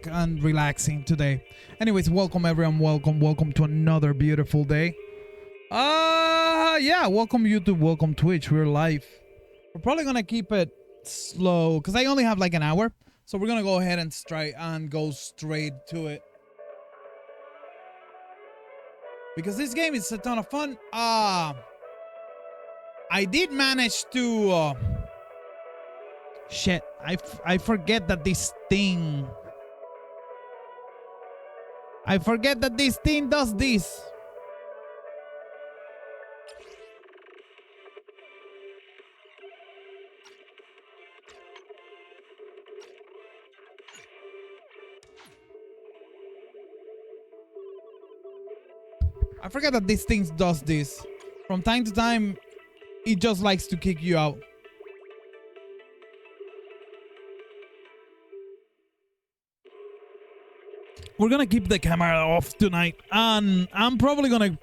and relaxing today. Anyways, welcome everyone. Welcome to another beautiful day. Yeah, welcome YouTube, welcome Twitch. We're live. We're probably gonna keep it slow because I only have like an hour. So we're gonna go ahead and go straight to it. Because this game is a ton of fun. I did manage to shit. I forget that this thing does this. I forget that this thing does this. From time to time, it just likes to kick you out. We're gonna keep the camera off tonight, and I'm probably gonna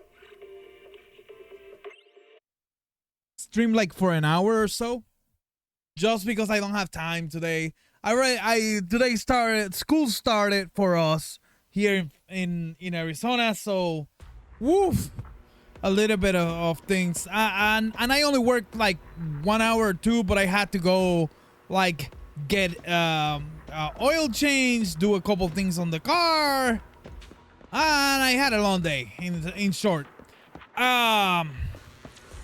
stream like for an hour or so, just because I don't have time today. School started for us here in Arizona, so woof, a little bit of things, and I only worked like 1 hour or two, but I had to go like get oil change, do a couple things on the car, and I had a long day. In short, I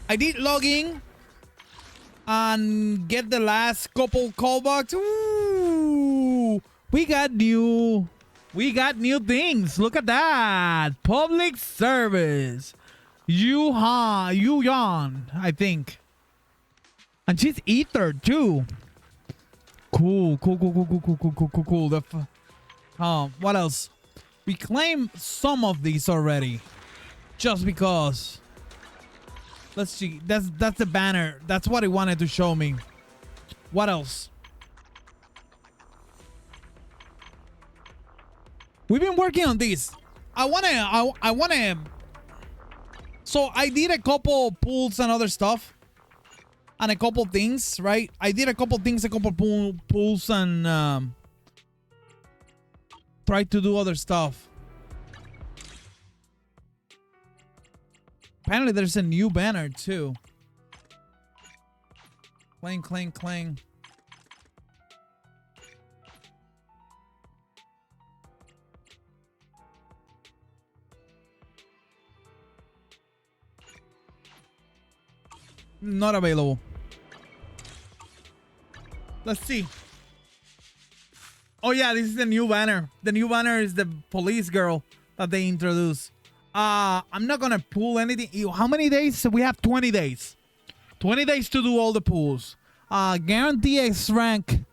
did log in and get the last couple callbacks. Ooh, we got new things. Look at that. Public service. Yuan, I think. And she's Ether too. Cool. What else? We claimed some of these already. Just because. Let's see. That's the banner. That's what it wanted to show me. What else? We've been working on this. I wanna. So I did a couple pulls and other stuff, and a couple things, right? I did a couple things, a couple pulls, and tried to do other stuff. Apparently, there's a new banner too. Clang. Not available. Let's see. Oh yeah, this is the new banner. The new banner is the police girl that they introduced. I'm not gonna pull anything. How many days? We have 20 days. 20 days to do all the pulls. Guarantee X rank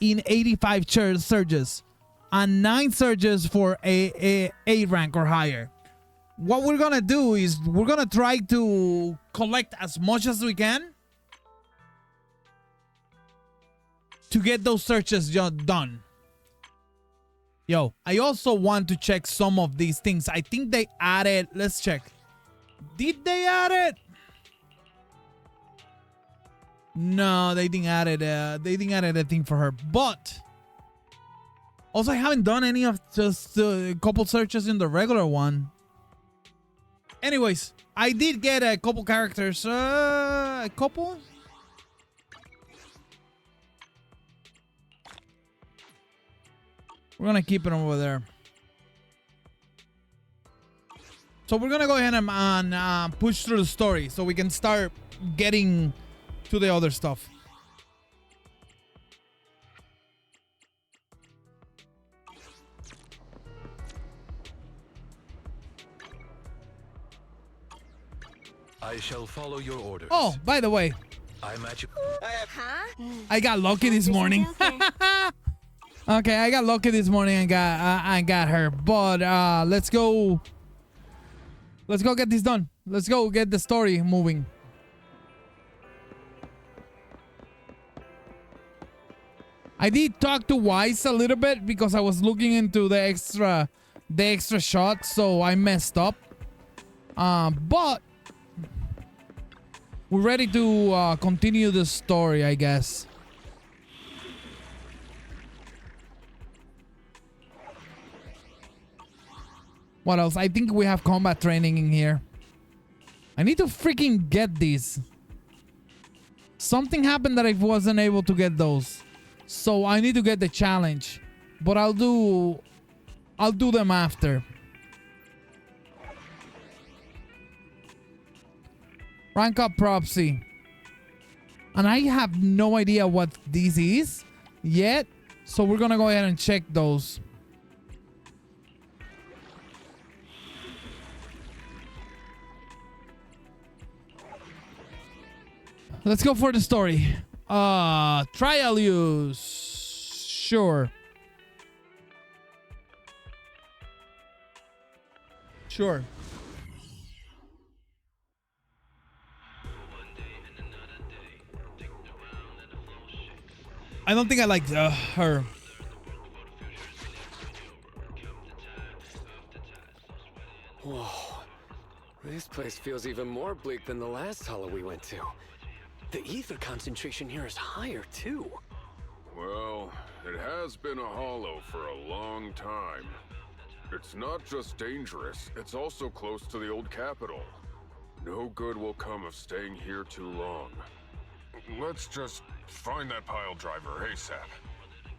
in 85 surges. And 9 surges for a rank or higher. What we're gonna do is we're gonna try to collect as much as we can to get those searches done. Yo, I also want to check some of these things. I think they added. Let's check. Did they add it? No, they didn't add it. They didn't add anything for her. But also, I haven't done any of just a couple searches in the regular one. Anyways, I did get a couple characters. A couple. We're gonna keep it over there. So we're gonna go ahead and push through the story so we can start getting to the other stuff. I shall follow your orders. Oh, by the way, I'm at you. I got lucky this morning. Okay, I got lucky this morning and got her. But let's go get this done. Let's go get the story moving. I did talk to Wise a little bit because I was looking into the extra shot, so I messed up. But we're ready to continue the story, I guess. What else? I think we have combat training in here. I need to freaking get these. Something happened that I wasn't able to get those. So I need to get the challenge. But I'll do them after. Rank up propsy. And I have no idea what this is yet. So we're gonna go ahead and check those. Let's go for the story. Trial use. Sure. Sure. I don't think I like her. Whoa. This place feels even more bleak than the last hollow we went to. The ether concentration here is higher, too. Well, it has been a hollow for a long time. It's not just dangerous, it's also close to the old capital. No good will come of staying here too long. Let's just find that pile driver ASAP.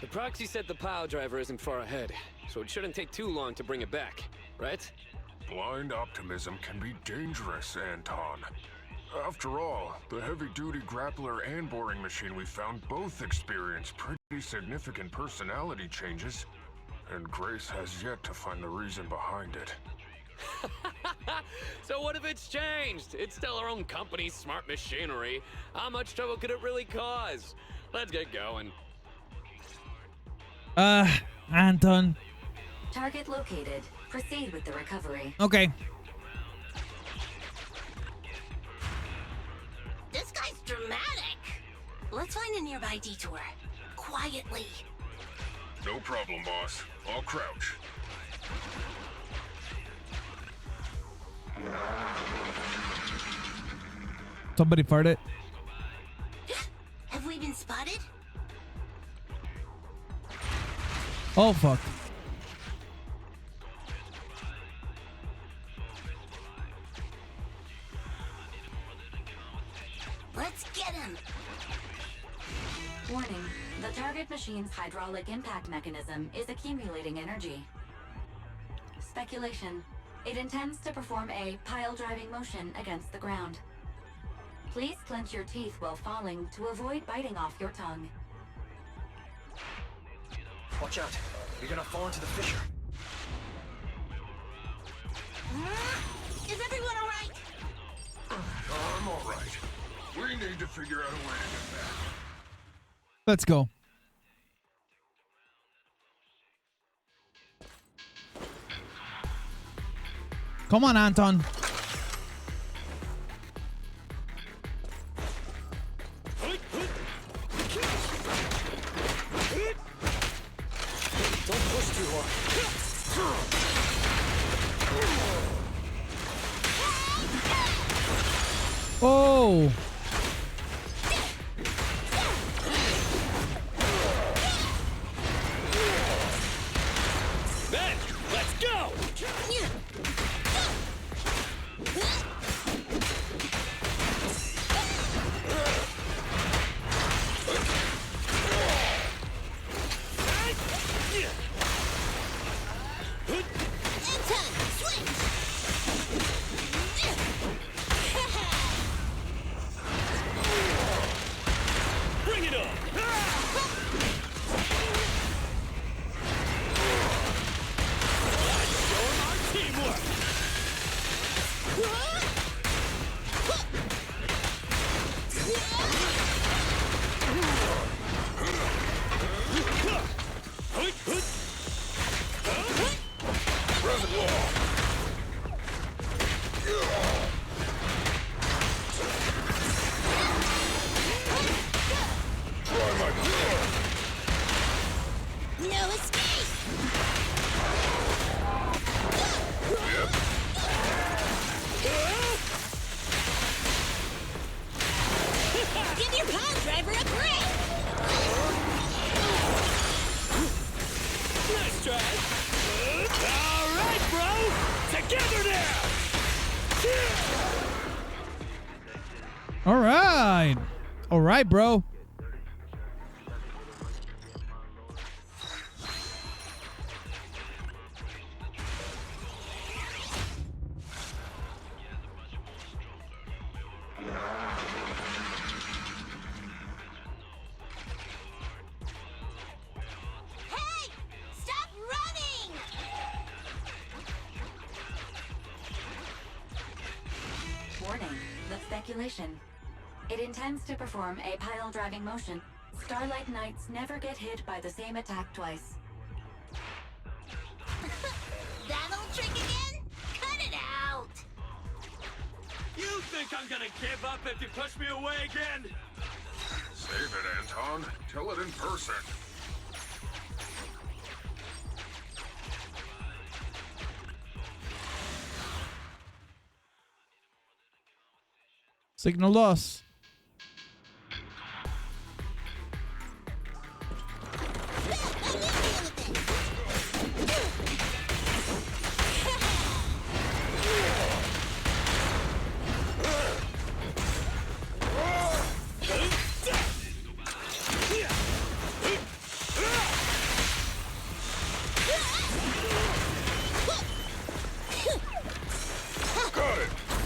The proxy said the pile driver isn't far ahead, so it shouldn't take too long to bring it back, right? Blind optimism can be dangerous, Anton. After all, the heavy-duty grappler and boring machine we found both experienced pretty significant personality changes, and Grace has yet to find the reason behind it. So what if it's changed? It's still our own company's smart machinery. How much trouble could it really cause? Let's get going. Anton. Target located. Proceed with the recovery. Okay. This guy's dramatic. Let's find a nearby detour. Quietly. No problem, boss. I'll crouch. Somebody farted. Have we been spotted? Oh, fuck. Let's get him. Warning. The target machine's hydraulic impact mechanism is accumulating energy. Speculation. It intends to perform a pile-driving motion against the ground. Please clench your teeth while falling to avoid biting off your tongue. Watch out. You're gonna fall into the fissure. Is everyone alright? I'm alright. We need to figure out a way to get back. Let's go. Come on, Anton. Don't push too hard. Oh. Then, let's go! Bring it on! Let's show 'em our All right. All right, bro. Hey! Stop running! Warning, the speculation. It intends to perform a pile driving motion. Starlight Knights never get hit by the same attack twice. That old trick again? Cut it out! You think I'm gonna give up if you push me away again? Save it, Anton. Tell it in person. Signal loss.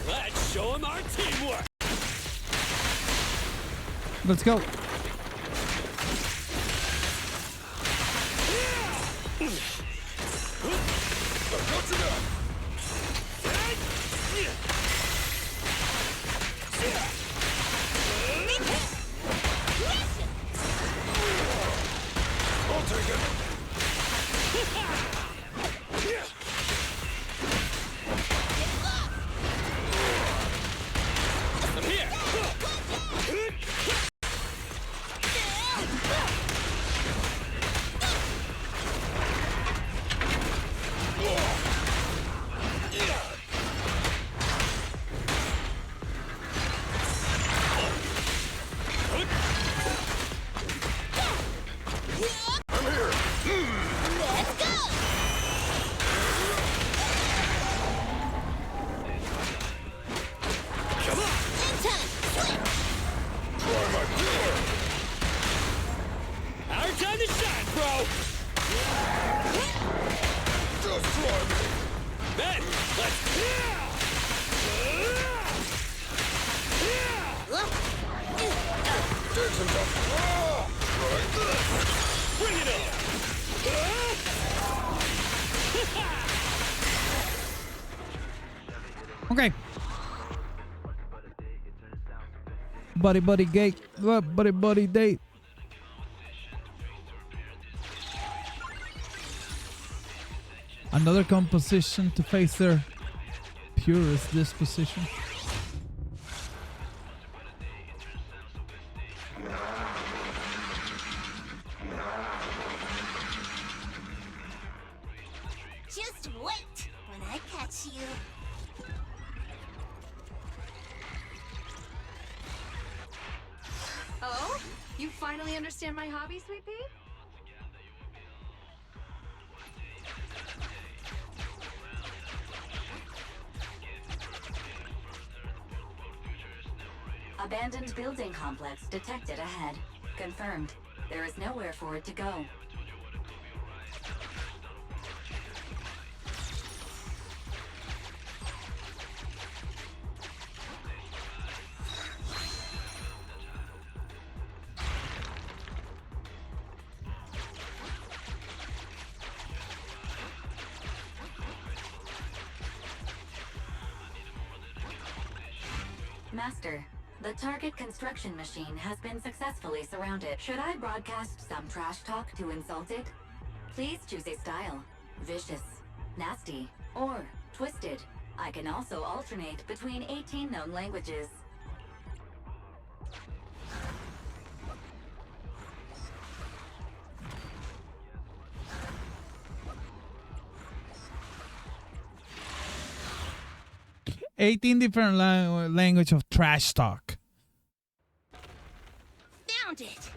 Let's show him our teamwork. Let's go. I'll take it. I'm here. Let's go! Come on. In time! Try my pillar. Our time to shine, bro. Just try me. Ben, let's. Take some time. Right there. Bring it on. Okay. Buddy gate. Buddy date. Another composition to face their purest disposition. Just wait when I catch you. Oh? You finally understand my hobby, Sweet Pea? Abandoned building complex detected ahead. Confirmed. There is nowhere for it to go. Master, the target construction machine has been successfully surrounded. Should I broadcast some trash talk to insult it? Please choose a style. Vicious, nasty, or twisted. I can also alternate between 18 known languages. $18 different language of trash talk. Found it!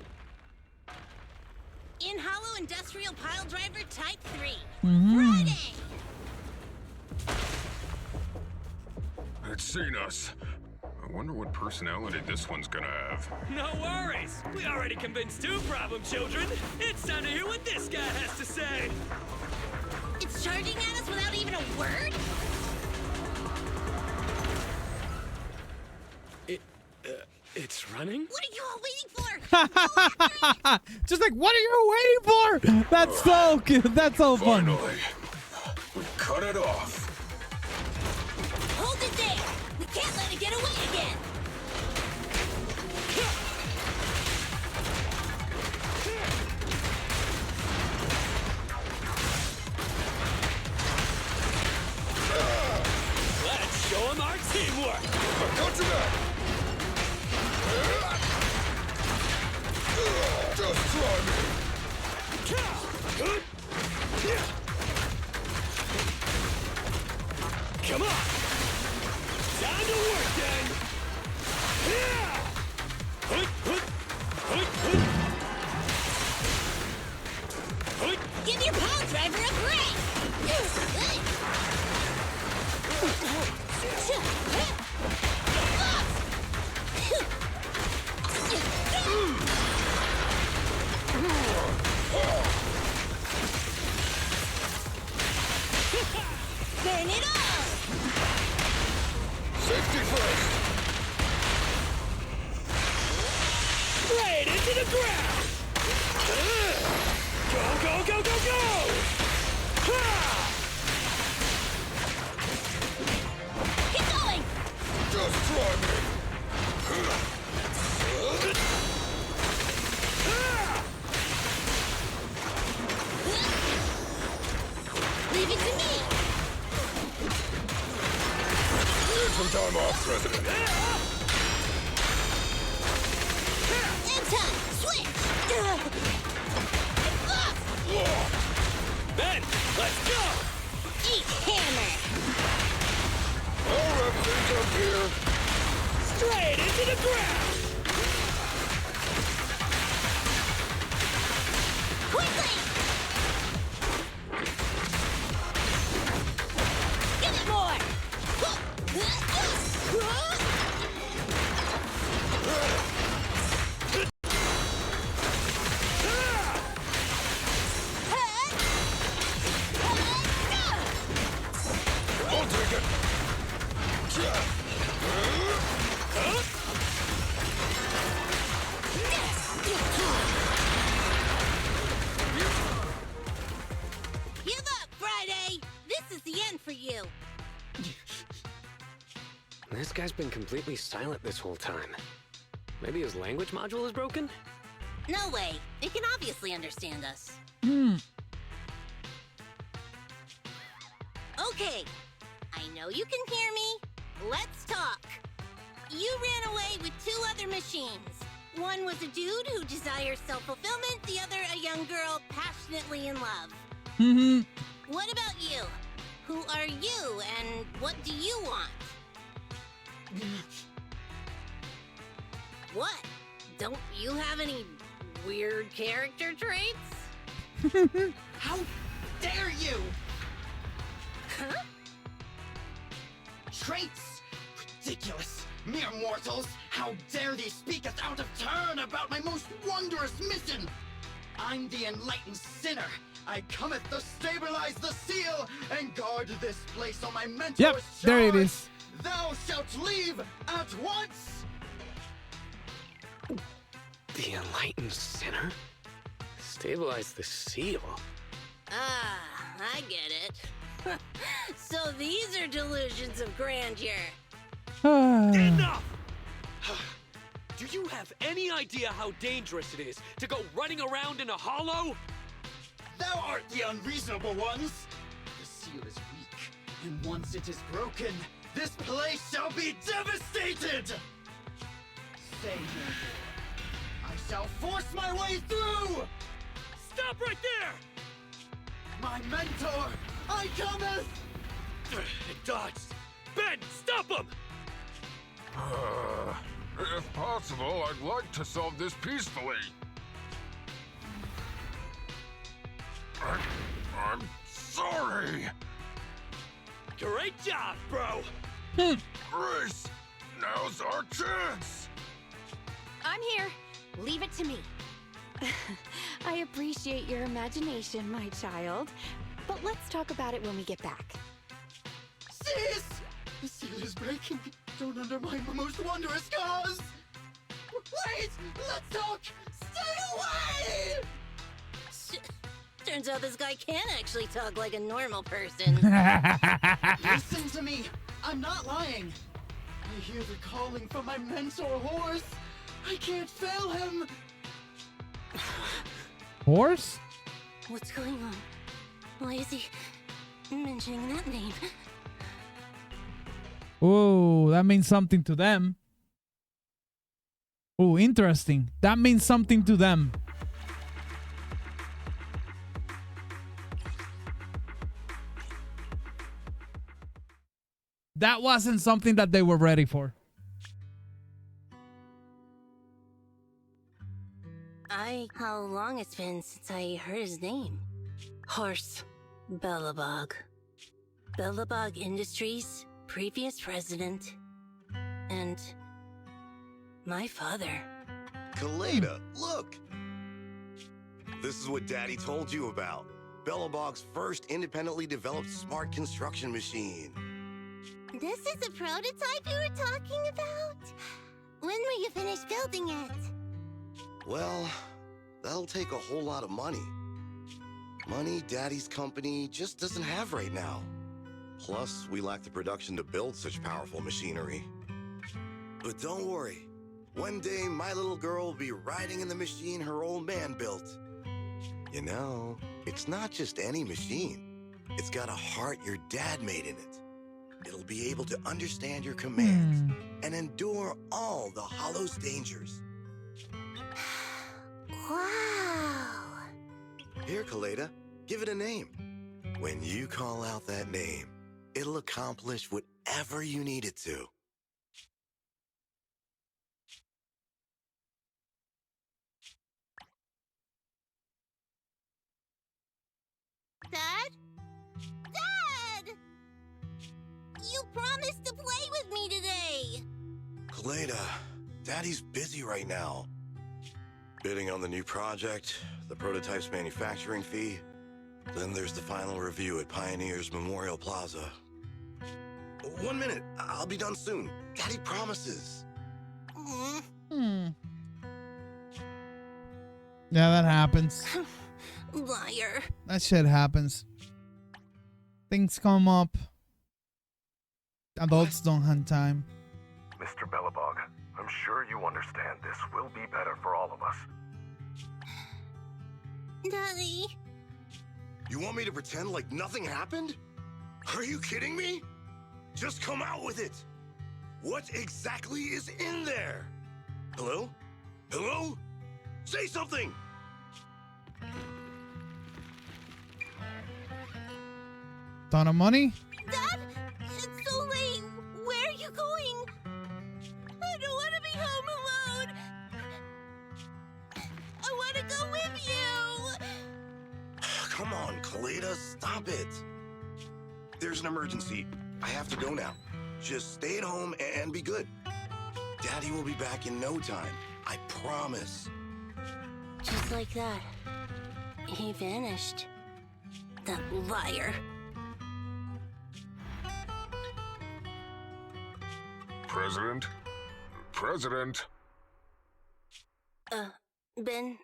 In Hollow Industrial Pile Driver Type 3. Friday! It's seen us. I wonder what personality this one's gonna have. No worries. We already convinced two problem children. It's time to hear what this guy has to say. It's charging at us without even a word? It's running? What are you all waiting for? Just like, what are you waiting for? That's so good. That's so fun. Finally, we cut it off. Hold it there! We can't let it get away again! Let's show him our teamwork. Cut you back. Just try me. Come on. Time to work then. Give your power driver a break! Burn it all! Safety first. Straight into the ground. Go, go, go, go, go! Keep going! Just try me. Leave it to me! Need some time off, President. Anton, switch! Ben, let's go! Eat hammer! I'll wrap things up here. Straight into the ground. Quickly! Give it more! I'll take it. Give up, Friday! This is the end for you! This guy's been completely silent this whole time. Maybe his language module is broken? No way. It can obviously understand us. Okay. I know you can hear me. Let's talk. You ran away with two other machines. One was a dude who desires self-fulfillment, the other a young girl passionately in love. What about you? Who are you, and what do you want? What? Don't you have any weird character traits? How dare you! Huh? Traits? Ridiculous! Mere mortals! How dare they speak us out of turn about my most wondrous mission! I'm the enlightened sinner. I cometh to stabilize the seal and guard this place on my mentor's Yep, charge. there it is. Thou shalt leave at once! The enlightened sinner? Stabilize the seal? Ah, I get it. So these are delusions of grandeur. Enough! Do you have any idea how dangerous it is to go running around in a hollow? Thou art the unreasonable ones! The seal is weak, and once it is broken, this place shall be devastated! Say no more. I shall force my way through! Stop right there! My mentor, I cometh! It dodged. Ben, stop him! If possible, I'd like to solve this peacefully. I'm sorry. Great job, bro! Grace, now's our chance. I'm here. Leave it to me. I appreciate your imagination, my child. But let's talk about it when we get back. Sis! The seal is breaking. Don't undermine my most wondrous cause! Wait! Let's talk! Stay away! Turns out this guy can actually talk like a normal person. Listen to me! I'm not lying! I hear the calling from my mentor horse! I can't fail him! Horse? What's going on? Why is he mentioning that name? Oh, that means something to them. Oh, interesting. That means something to them. That wasn't something that they were ready for. How long it's been since I heard his name? Horse. Bellabog. Bellabog Industries, previous president, and my father. Kaleda, look! This is what Daddy told you about. Bellabog's first independently developed smart construction machine. This is a prototype you were talking about? When will you finish building it? Well, that'll take a whole lot of money. Money Daddy's company just doesn't have right now. Plus, we lack the production to build such powerful machinery. But don't worry. One day, my little girl will be riding in the machine her old man built. You know, it's not just any machine. It's got a heart your dad made in it. It'll be able to understand your commands and endure all the Hollow's dangers. Wow. Here, Kaleda, give it a name. When you call out that name, it'll accomplish whatever you need it to. Dad? Dad! You promised to play with me today! Kaleda, Daddy's busy right now. Bidding on the new project, the prototype's manufacturing fee. Then there's the final review at Pioneer's Memorial Plaza. 1 minute, I'll be done soon. Daddy promises. Yeah, that happens. Liar. That shit happens. Things come up. Adults don't have time. Mr. Bellabog, I'm sure you understand this will be better for all of us. Daddy. You want me to pretend like nothing happened? Are you kidding me? Just come out with it. What exactly is in there? Hello? Hello? Say something! Ton of money? Dad, it's so late. Where are you going? I don't want to be home alone. I want to go with you. Come on, Kaleda, stop it. There's an emergency. I have to go now. Just stay at home and be good. Daddy will be back in no time. I promise. Just like that, he vanished. That liar. President? President? Ben,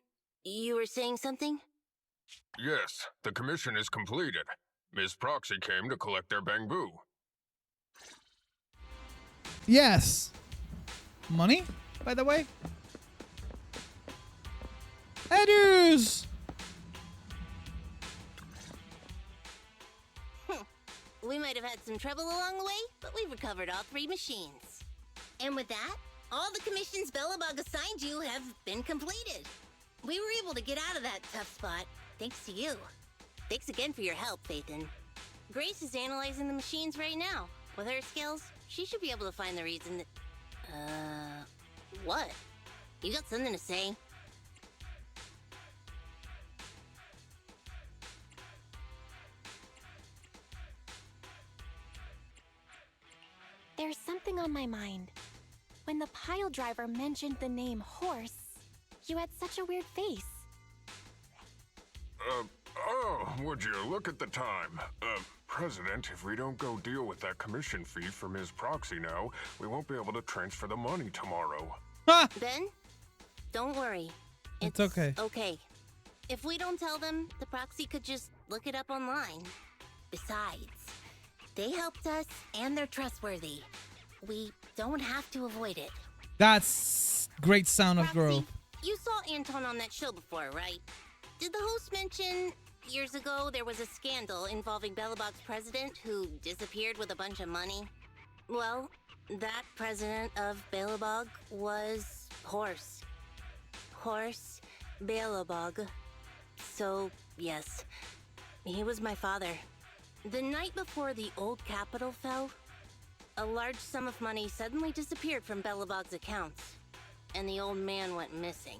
you were saying something? Yes, the commission is completed. Ms. Proxy came to collect their bamboo. Yes. Money, by the way? Headers! We might have had some trouble along the way, but we've recovered all 3 machines. And with that, all the commissions Bellabog assigned you have been completed. We were able to get out of that tough spot, thanks to you. Thanks again for your help, Phaethon. Grace is analyzing the machines right now. With her skills, she should be able to find the reason that... what? You got something to say? There's something on my mind. When the pile driver mentioned the name horse, you had such a weird face. Would you look at the time? President, if we don't go deal with that commission fee for Ms. Proxy now, we won't be able to transfer the money tomorrow. Ben, don't worry. It's okay. Okay. If we don't tell them, the proxy could just look it up online. Besides, they helped us and they're trustworthy. We don't have to avoid it. That's great sound of Proxy, growth. you saw Anton on that show before, right? Did the host mention years ago there was a scandal involving Belobog's president who disappeared with a bunch of money? Well, that president of Belobog was Horse. Horse Belobog. So, yes, he was my father. The night before the old capital fell, a large sum of money suddenly disappeared from Belobog's accounts, and the old man went missing.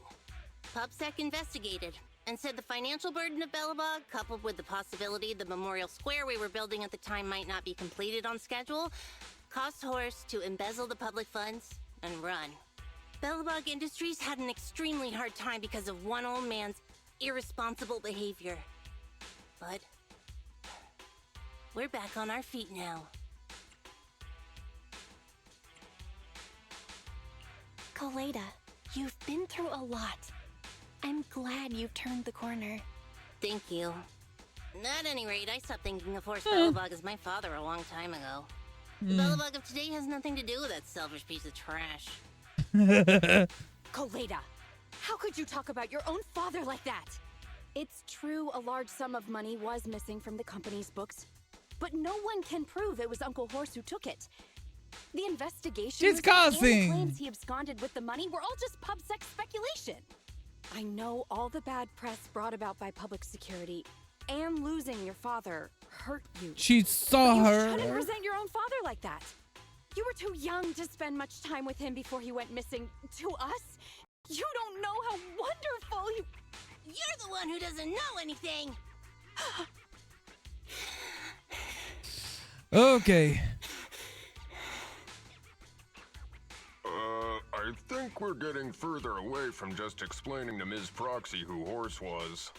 PubSec investigated and said the financial burden of Belobog, coupled with the possibility the memorial square we were building at the time might not be completed on schedule, caused Horse to embezzle the public funds and run. Belobog Industries had an extremely hard time because of one old man's irresponsible behavior. But we're back on our feet now. Koleda, you've been through a lot. I'm glad you've turned the corner. Thank you. At any rate, I stopped thinking of Horse Belobog as my father a long time ago. The Belobog of today has nothing to do with that selfish piece of trash. Koleda, how could you talk about your own father like that? It's true a large sum of money was missing from the company's books, but no one can prove it was Uncle Horse who took it. The investigation and the claims he absconded with the money were all just PubSec speculation. I know all the bad press brought about by public security and losing your father hurt you. She saw but her. You shouldn't resent your own father like that. You were too young to spend much time with him before he went missing. To us, you don't know how wonderful he... You're the one who doesn't know anything! Okay. I think we're getting further away from just explaining to Ms. Proxy who Horse was.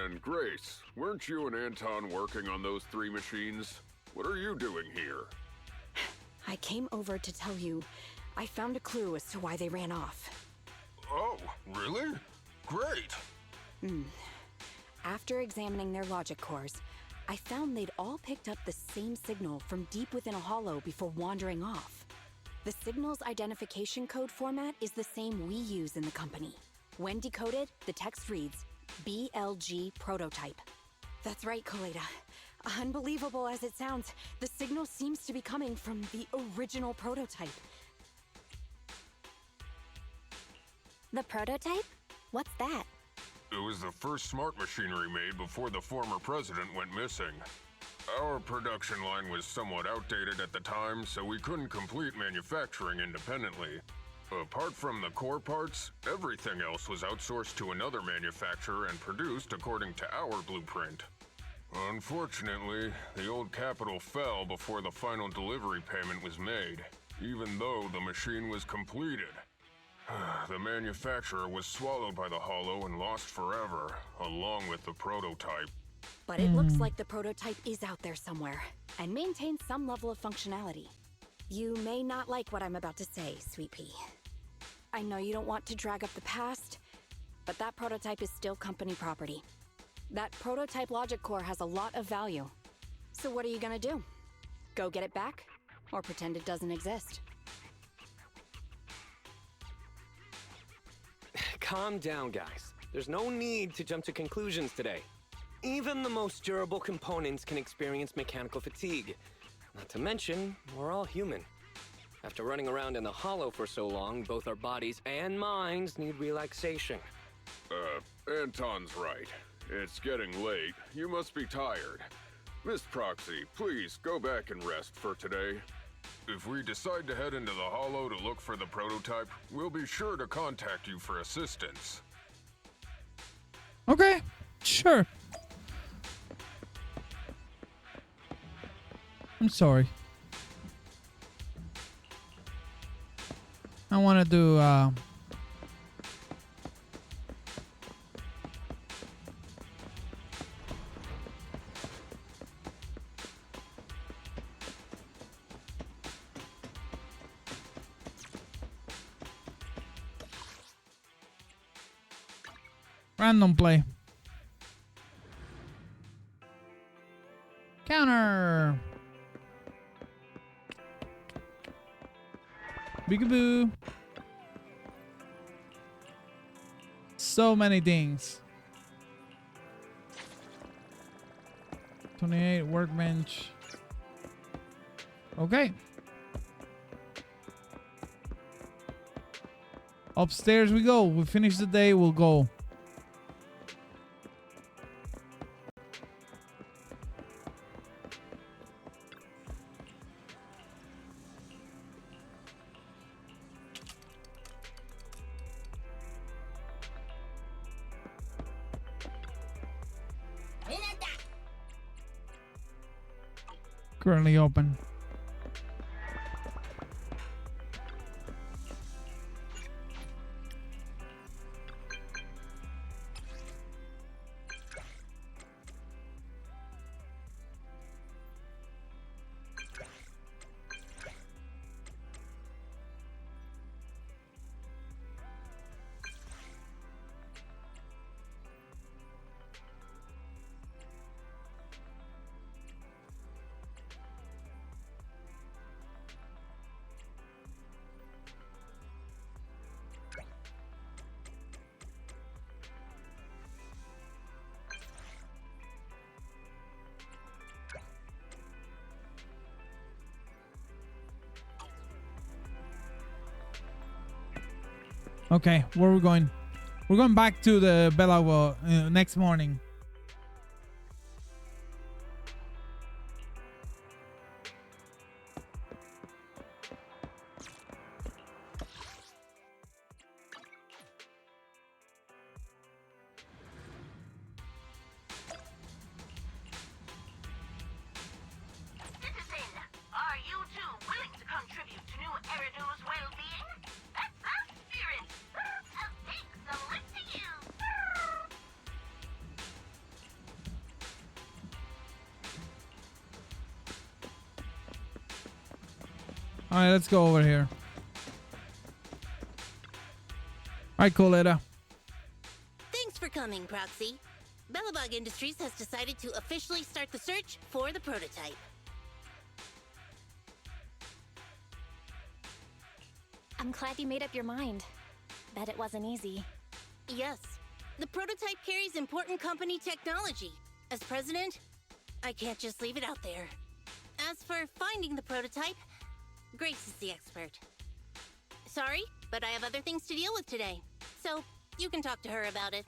And Grace, weren't you and Anton working on those 3 machines? What are you doing here? I came over to tell you I found a clue as to why they ran off. Oh, really? Great! After examining their logic cores, I found they'd all picked up the same signal from deep within a hollow before wandering off. The signal's identification code format is the same we use in the company. When decoded, the text reads, BLG prototype. That's right, Koleda. Unbelievable as it sounds, the signal seems to be coming from the original prototype. The prototype? What's that? It was the first smart machinery made before the former president went missing. Our production line was somewhat outdated at the time, so we couldn't complete manufacturing independently. Apart from the core parts, everything else was outsourced to another manufacturer and produced according to our blueprint. Unfortunately, the old capital fell before the final delivery payment was made, even though the machine was completed. The manufacturer was swallowed by the hollow and lost forever, along with the prototype. But it looks like the prototype is out there somewhere, and maintains some level of functionality. You may not like what I'm about to say, Sweet Pea. I know you don't want to drag up the past, but that prototype is still company property. That prototype logic core has a lot of value. So what are you gonna do? Go get it back? Or pretend it doesn't exist? Calm down, guys. There's no need to jump to conclusions today. Even the most durable components can experience mechanical fatigue. Not to mention, we're all human. After running around in the hollow for so long, both our bodies and minds need relaxation. Anton's right. It's getting late. You must be tired. Miss Proxy, please go back and rest for today. If we decide to head into the hollow to look for the prototype, we'll be sure to contact you for assistance. Okay, sure. I'm sorry. want to do random play. Counter. Bigaboo. So many things. 28 workbench. Okay. Upstairs we go. We finish the day, we'll go. Currently open. Okay, where are we going? We're going back to the Bella next morning. All right, let's go over here. All right, Coletta. Thanks for coming, Proxy. Bellabog Industries has decided to officially start the search for the prototype. I'm glad you made up your mind. Bet it wasn't easy. Yes. The prototype carries important company technology. As president, I can't just leave it out there. As for finding the prototype, Grace is the expert. Sorry, but I have other things to deal with today. So, you can talk to her about it.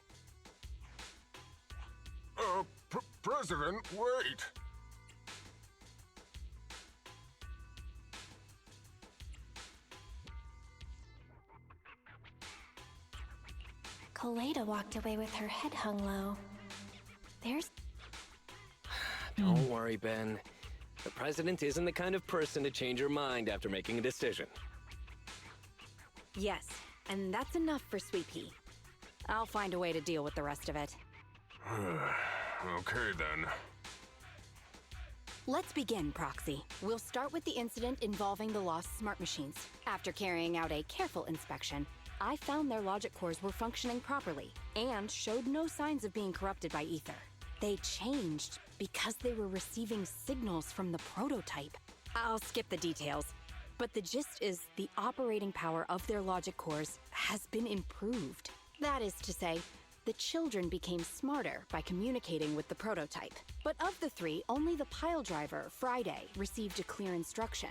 President, wait! Coletta walked away with her head hung low. There's... Don't worry, Ben. The president isn't the kind of person to change her mind after making a decision. Yes, and that's enough for Sweet Pea. I'll find a way to deal with the rest of it. Okay, then. Let's begin, Proxy. We'll start with the incident involving the lost smart machines. After carrying out a careful inspection, I found their logic cores were functioning properly and showed no signs of being corrupted by ether. They changed because they were receiving signals from the prototype. I'll skip the details, but the gist is the operating power of their logic cores has been improved. That is to say, the children became smarter by communicating with the prototype. But of the three, only the pile driver, Friday, received a clear instruction.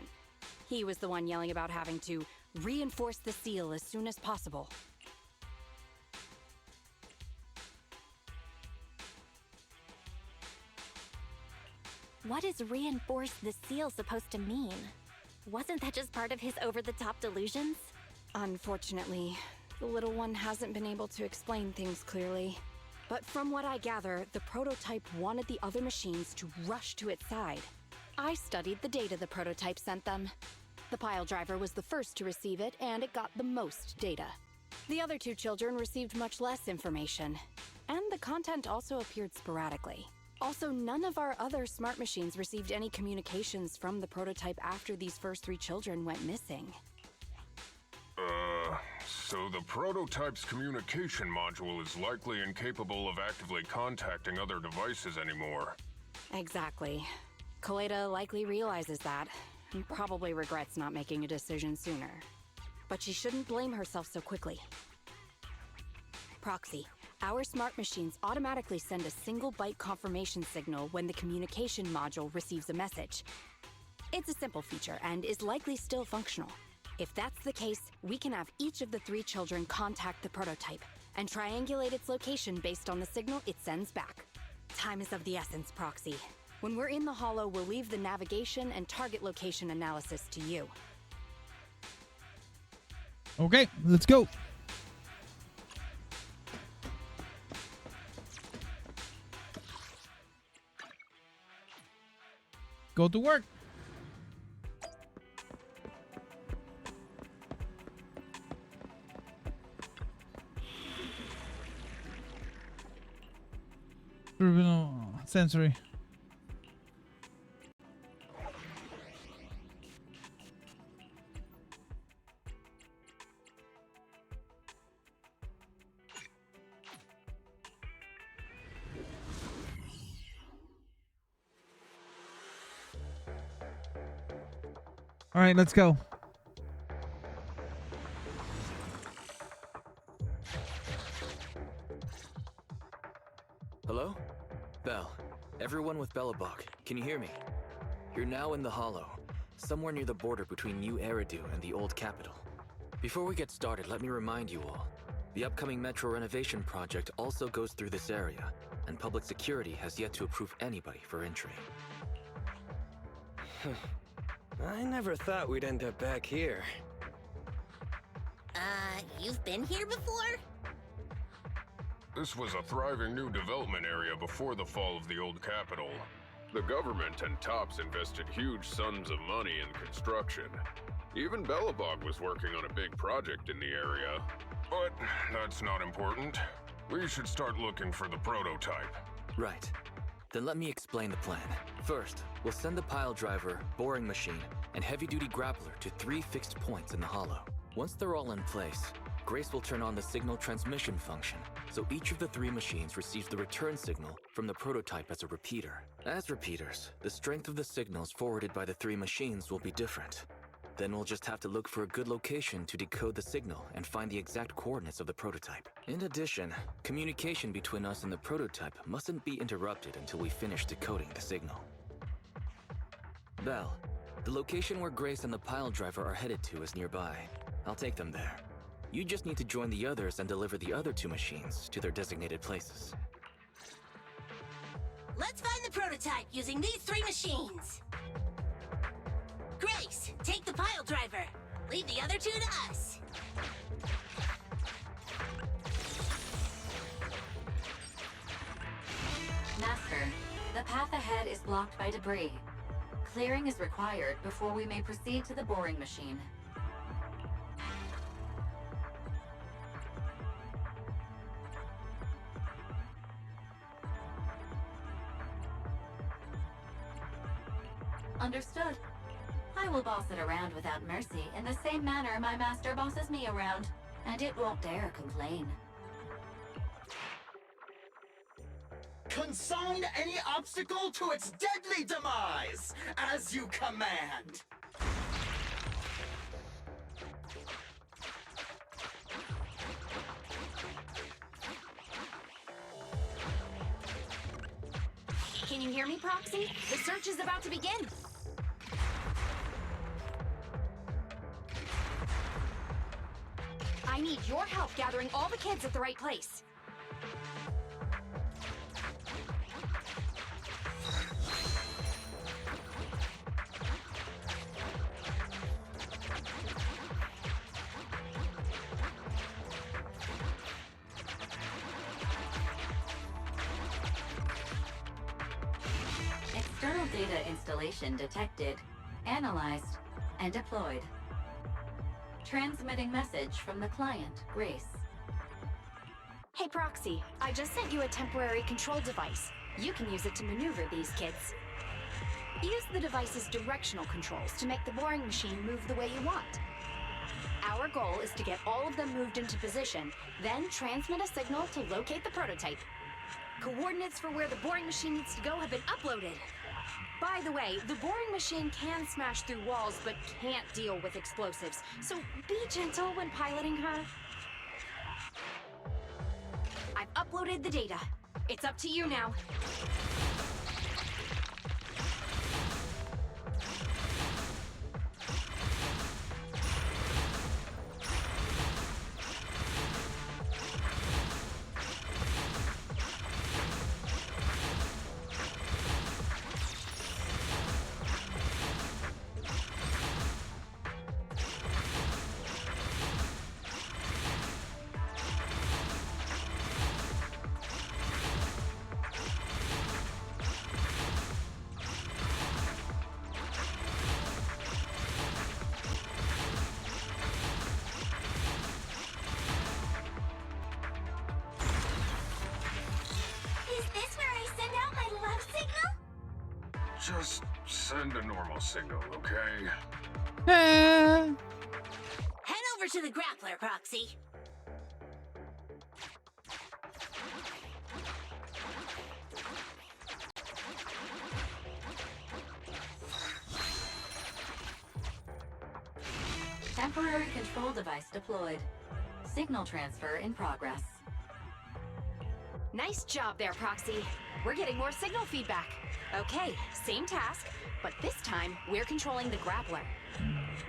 He was the one yelling about having to reinforce the seal as soon as possible. What is reinforce the seal supposed to mean? Wasn't that just part of his over-the-top delusions? Unfortunately, the little one hasn't been able to explain things clearly. But from what I gather, the prototype wanted the other machines to rush to its side. I studied the data the prototype sent them. The pile driver was the first to receive it, and it got the most data. The other two children received much less information, and the content also appeared sporadically. Also, none of our other smart machines received any communications from the prototype after these first three children went missing. So the prototype's communication module is likely incapable of actively contacting other devices anymore. Exactly. Kaleda likely realizes that, and probably regrets not making a decision sooner. But she shouldn't blame herself so quickly. Proxy, our smart machines automatically send a single byte confirmation signal when the communication module receives a message. It's a simple feature and is likely still functional. If that's the case, we can have each of the three children contact the prototype and triangulate its location based on the signal it sends back. Time is of the essence, Proxy. When we're in the Hollow, we'll leave the navigation and target location analysis to you. Okay, let's go. Go to work. Sensory. All right, let's go. Hello? Belle. Everyone with Belobog, can you hear me? You're now in the Hollow, somewhere near the border between New Eridu and the Old Capital. Before we get started, let me remind you all, the upcoming metro renovation project also goes through this area, and public security has yet to approve anybody for entry. I never thought we'd end up back here. You've been here before? This was a thriving new development area before the fall of the old capital. The government and TOPS invested huge sums of money in construction. Even Belobog was working on a big project in the area. But that's not important. We should start looking for the prototype. Right. Then let me explain the plan. First, we'll send the pile driver, boring machine, and heavy-duty grappler to 3 fixed points in the Hollow. Once they're all in place, Grace will turn on the signal transmission function, so each of the 3 machines receives the return signal from the prototype as a repeater. As repeaters, the strength of the signals forwarded by the 3 machines will be different. Then we'll just have to look for a good location to decode the signal and find the exact coordinates of the prototype. In addition, communication between us and the prototype mustn't be interrupted until we finish decoding the signal. Belle, the location where Grace and the pile driver are headed to is nearby. I'll take them there. You just need to join the others and deliver the other 2 machines to their designated places. Let's find the prototype using these 3 machines. Grace, take the pile driver. Leave the other 2 to us. Master, the path ahead is blocked by debris. Clearing is required before we may proceed to the boring machine. Understood. I will boss it around without mercy in the same manner my master bosses me around, and it won't dare complain. Consign any obstacle to its deadly demise, as you command. Can you hear me, Proxy? The search is about to begin. I need your help gathering all the kids at the right place. External data installation detected. Analyzed. and deployed. Transmitting message from the client, Grace. Hey, Proxy, I just sent you a temporary control device. You can use it to maneuver these kids. Use the device's directional controls to make the boring machine move the way you want. Our goal is to get all of them moved into position, then transmit a signal to locate the prototype. Coordinates for where the boring machine needs to go have been uploaded. By the way, the boring machine can smash through walls, but can't deal with explosives, so be gentle when piloting her. I've uploaded the data. It's up to you now. Just send a normal signal, okay? Head over to the grappler, Proxy. Temporary control device deployed. Signal transfer in progress. Nice job there, Proxy. We're getting more signal feedback. Okay, same task, but this time we're controlling the grappler.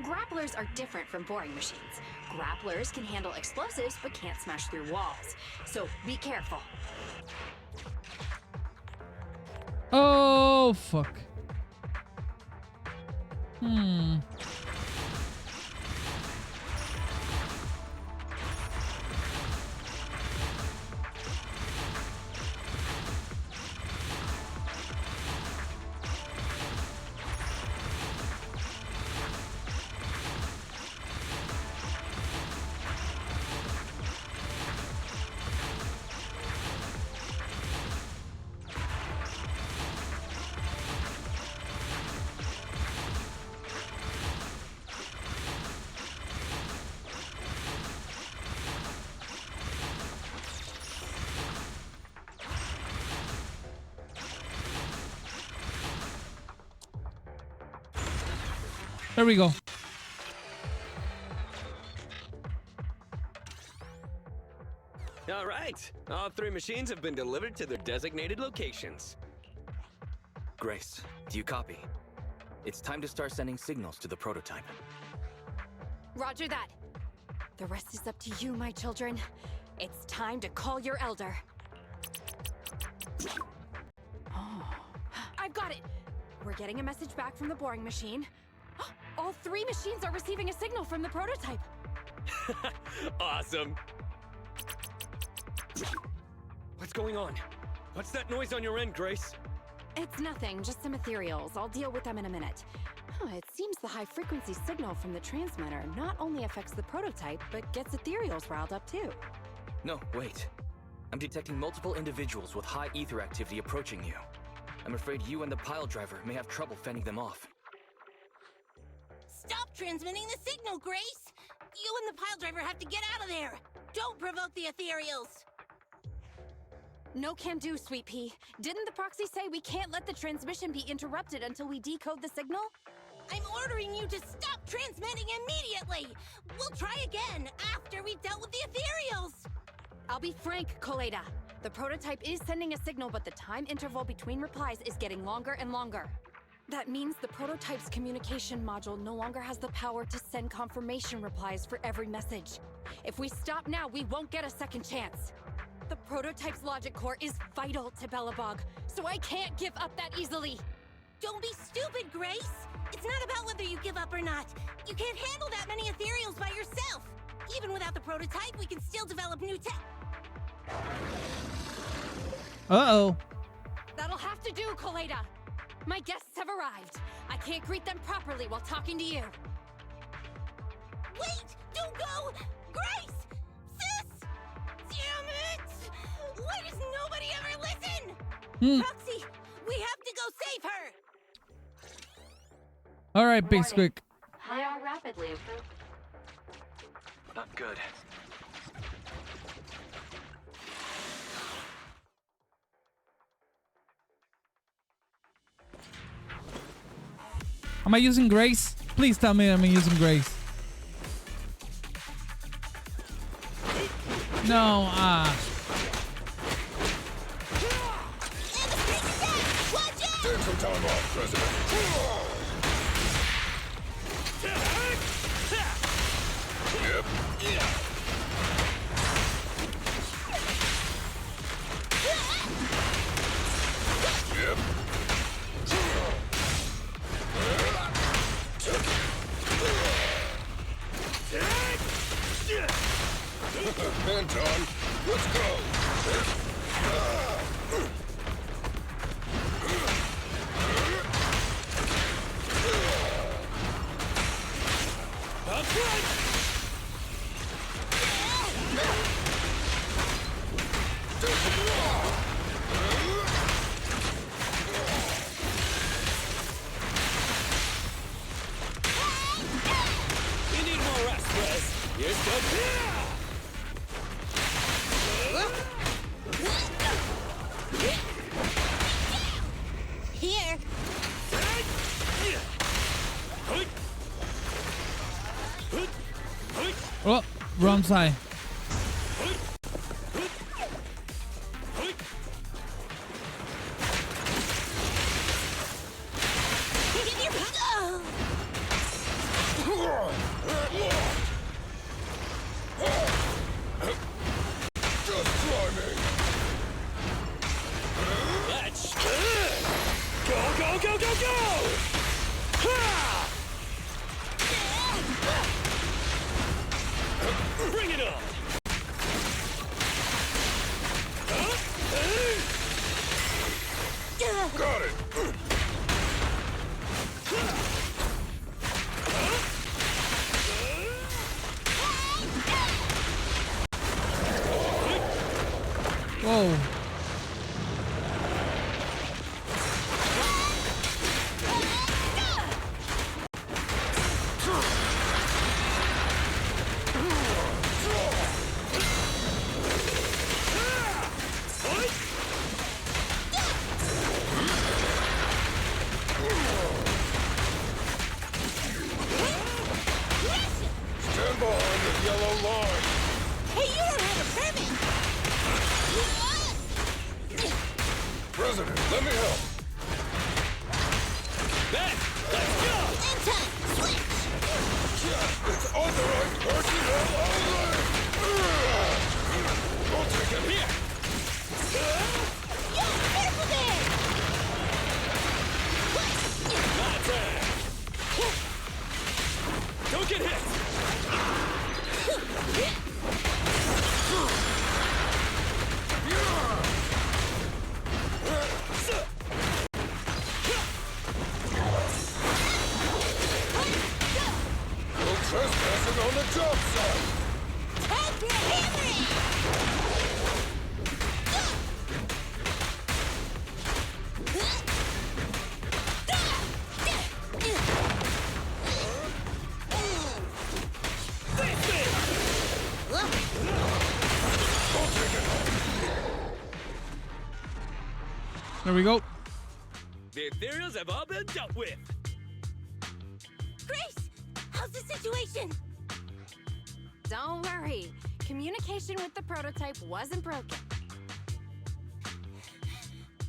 Grapplers are different from boring machines. Grapplers can handle explosives but can't smash through walls. So be careful. Oh, fuck. There we go. All right. All three machines have been delivered to their designated locations. Grace, do you copy? It's time to start sending signals to the prototype. Roger that. The rest is up to you, my children. It's time to call your elder. Oh, I've got it. We're getting a message back from the boring machine. All three machines are receiving a signal from the prototype. Awesome. What's going on? What's that noise on your end, Grace? It's nothing, just some ethereals. I'll deal with them in a minute. It seems the high-frequency signal from the transmitter not only affects the prototype, but gets ethereals riled up too. No, wait. I'm detecting multiple individuals with high ether activity approaching you. I'm afraid you and the pile driver may have trouble fending them off. Stop transmitting the signal, Grace! You and the pile driver have to get out of there! Don't provoke the ethereals! No can do, Sweet Pea. Didn't the proxy say we can't let the transmission be interrupted until we decode the signal? I'm ordering you to stop transmitting immediately! We'll try again after we've dealt with the ethereals! I'll be frank, Coleda. The prototype is sending a signal, but the time interval between replies is getting longer and longer. That means the prototype's communication module no longer has the power to send confirmation replies for every message. If we stop now, we won't get a second chance. The prototype's logic core is vital to Belobog, so I can't give up that easily. Don't be stupid, Grace! It's not about whether you give up or not. You can't handle that many ethereals by yourself. Even without the prototype, we can still develop new tech. Uh-oh. That'll have to do, Coleda. My guests have arrived. I can't greet them properly while talking to you. Wait! Don't go! Grace! Sis! Damn it! Why does nobody ever listen? Proxy, we have to go save her! All right, Big Squeak. They are rapidly improving. Not good. Am I using Grace? Please tell me I'm using Grace. No, Take some time off, President. Yep. Yep. Anton, let's go. That's right. You need more rest, Rez. Here's the... Here. oh, wrong side. Just try me. Let's go, go, go, go, go! Ha! Bring it on! Got it. Whoa. Stand behind the yellow line. Hey, you don't have a permit! President, let me help. Ben, let's go! Anton, switch! It's authorized personnel only. We'll take him here. Yo, careful there! My turn! Don't get hit! No trespassing on the job site. Time for a hammering! There we go. The ethereals have all been dealt with. Grace, how's the situation? Don't worry. Communication with the prototype wasn't broken.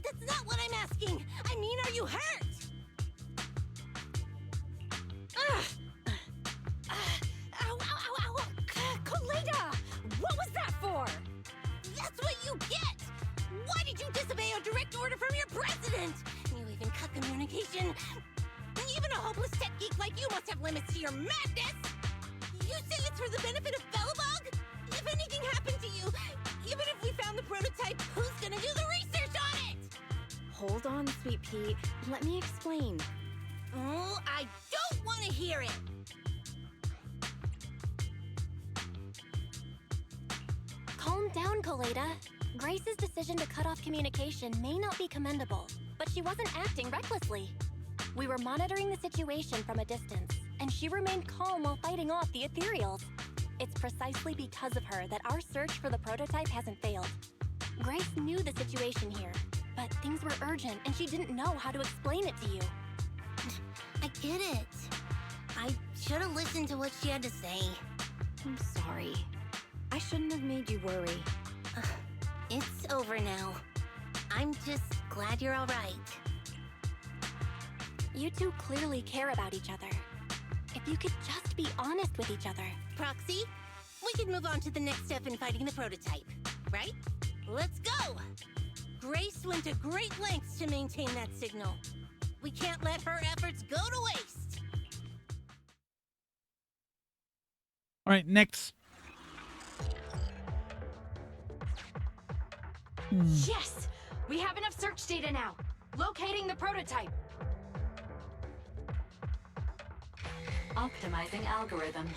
That's not what I'm asking. I mean, are you hurt? Ow, ow, ow, ow. Koleda! What was that for? That's what you get! Why did you disobey a direct order from your president? You even cut communication. Even a hopeless tech geek like you must have limits to your madness! You say it's for the benefit of Belobog? If anything happened to you, even if we found the prototype, who's gonna do the research on it? Hold on, Sweet Pea. Let me explain. Oh, I don't want to hear it. Calm down, Coleta. Grace's decision to cut off communication may not be commendable, but she wasn't acting recklessly. We were monitoring the situation from a distance, and she remained calm while fighting off the ethereals. It's precisely because of her that our search for the prototype hasn't failed. Grace knew the situation here, but things were urgent and she didn't know how to explain it to you. I get it. I should have listened to what she had to say. I'm sorry. I shouldn't have made you worry. It's over now. I'm just glad you're all right. You two clearly care about each other. If you could just be honest with each other. Proxy, we could move on to the next step in fighting the prototype, right? Let's go! Grace went to great lengths to maintain that signal. We can't let her efforts go to waste. All right, next. Yes! We have enough search data now. Locating the prototype. Optimizing algorithm.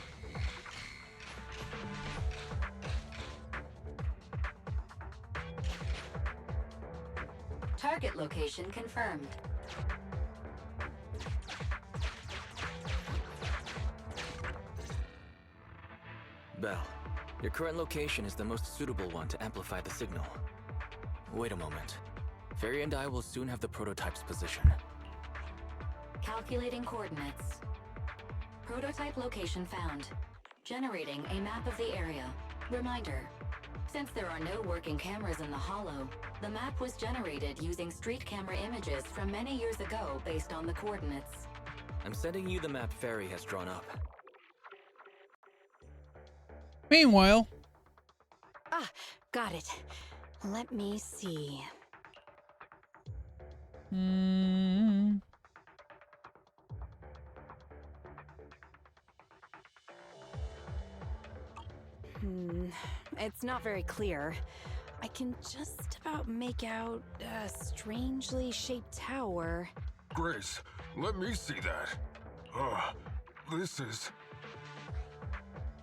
Target location confirmed. Belle, your current location is the most suitable one to amplify the signal. Wait a moment. Fairy and I will soon have the prototype's position. Calculating coordinates. Prototype location found. Generating a map of the area. Reminder. Since there are no working cameras in the Hollow, the map was generated using street camera images from many years ago based on the coordinates. I'm sending you the map Fairy has drawn up. Meanwhile. Ah, got it. Let me see. It's not very clear. I can just about make out a strangely shaped tower. Grace, let me see that. This is...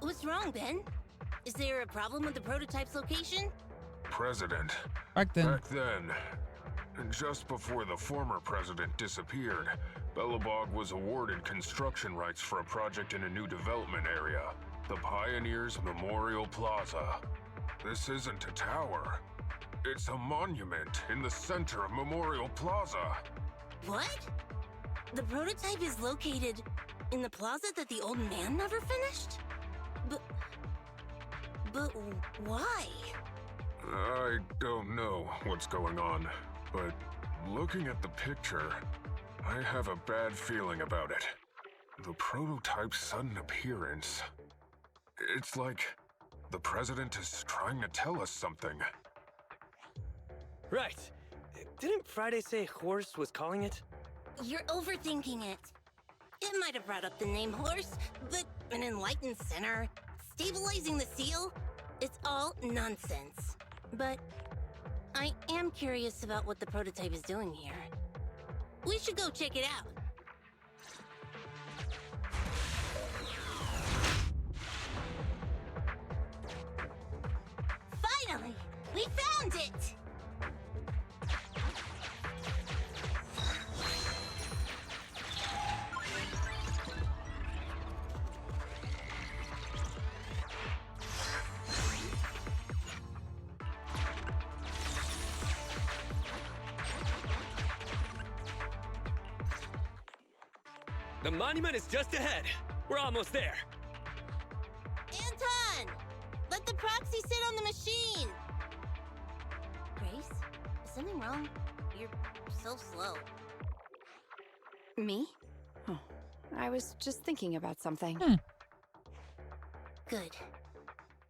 What's wrong, Ben? Is there a problem with the prototype's location? President. Back then, just before the former president disappeared, Belobog was awarded construction rights for a project in a new development area, the Pioneers Memorial Plaza. This isn't a tower. It's a monument in the center of Memorial Plaza. What? The prototype is located in the plaza that the old man never finished? But why? I don't know what's going on, but looking at the picture, I have a bad feeling about it. The prototype's sudden appearance. It's like the president is trying to tell us something. Right. Didn't Friday say Horse was calling it? You're overthinking it. It might have brought up the name Horse, but an enlightened center, stabilizing the seal, it's all nonsense. But I am curious about what the prototype is doing here. We should go check it out. Finally! We found it! The monument is just ahead. We're almost there. Anton! Let the proxy sit on the machine! Grace, is something wrong? You're so slow. Me? Oh, I was just thinking about something. Good.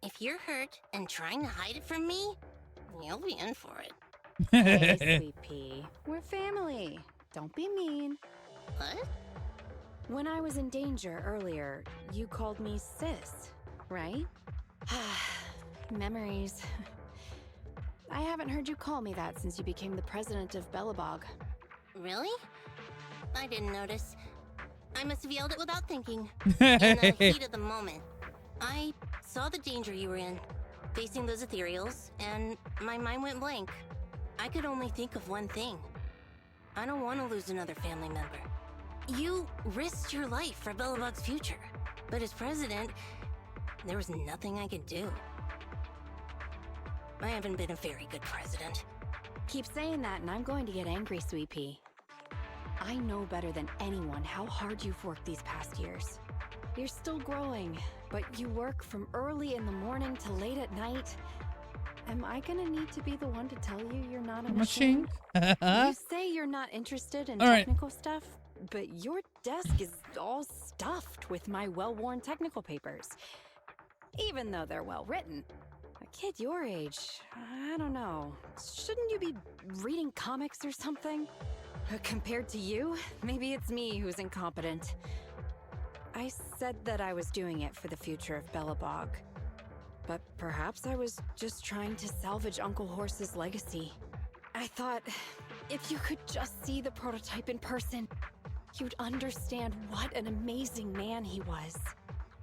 If you're hurt and trying to hide it from me, you'll be in for it. Hey, Sweet Pea. We're family. Don't be mean. What? When I was in danger earlier, you called me sis, right? Memories. I haven't heard you call me that since you became the president of Belobog. Really? I didn't notice. I must have yelled it without thinking. In the heat of the moment. I saw the danger you were in, facing those ethereals, and my mind went blank. I could only think of one thing. I don't want to lose another family member. You risked your life for Belobog's future, but as president, there was nothing I could do. I haven't been a very good president. Keep saying that and I'm going to get angry, Sweet Pea. I know better than anyone how hard you've worked these past years. You're still growing, but you work from early in the morning to late at night. Am I gonna need to be the one to tell you you're not a machine? You say you're not interested in technical stuff, but your desk is all stuffed with my well-worn technical papers. Even though they're well-written. A kid your age, I don't know. Shouldn't you be reading comics or something? Compared to you, maybe it's me who's incompetent. I said that I was doing it for the future of Belobog. But perhaps I was just trying to salvage Uncle Horse's legacy. I thought, if you could just see the prototype in person, you'd understand what an amazing man he was.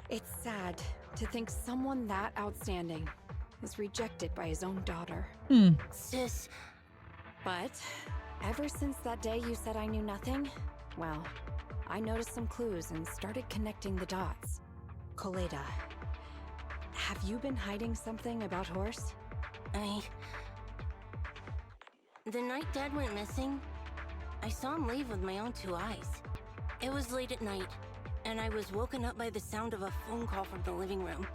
It's sad to think someone that outstanding is rejected by his own daughter. Sis. But ever since that day you said I knew nothing, well, I noticed some clues and started connecting the dots. Koleda, have you been hiding something about Horse? The night Dad went missing, I saw him leave with my own two eyes. It was late at night, and I was woken up by the sound of a phone call from the living room.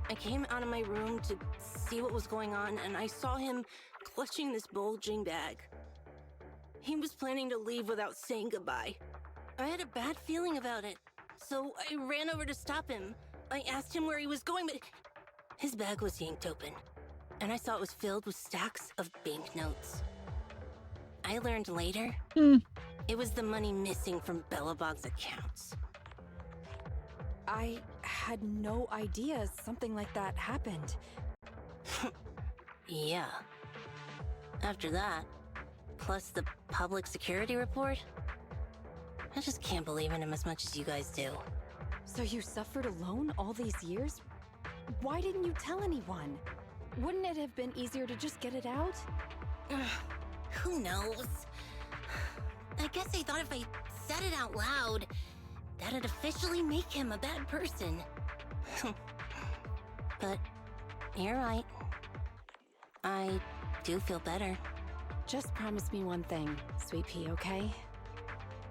I came out of my room to see what was going on, and I saw him clutching this bulging bag. He was planning to leave without saying goodbye. I had a bad feeling about it, so I ran over to stop him. I asked him where he was going, but his bag was yanked open, and I saw it was filled with stacks of banknotes. I learned later, it was the money missing from Belobog's accounts. I had no idea something like that happened. Yeah. After that, plus the public security report, I just can't believe in him as much as you guys do. So you suffered alone all these years? Why didn't you tell anyone? Wouldn't it have been easier to just get it out? Who knows? I guess I thought if I said it out loud, that'd officially make him a bad person. But you're right. I do feel better. Just promise me one thing, Sweet Pea, okay?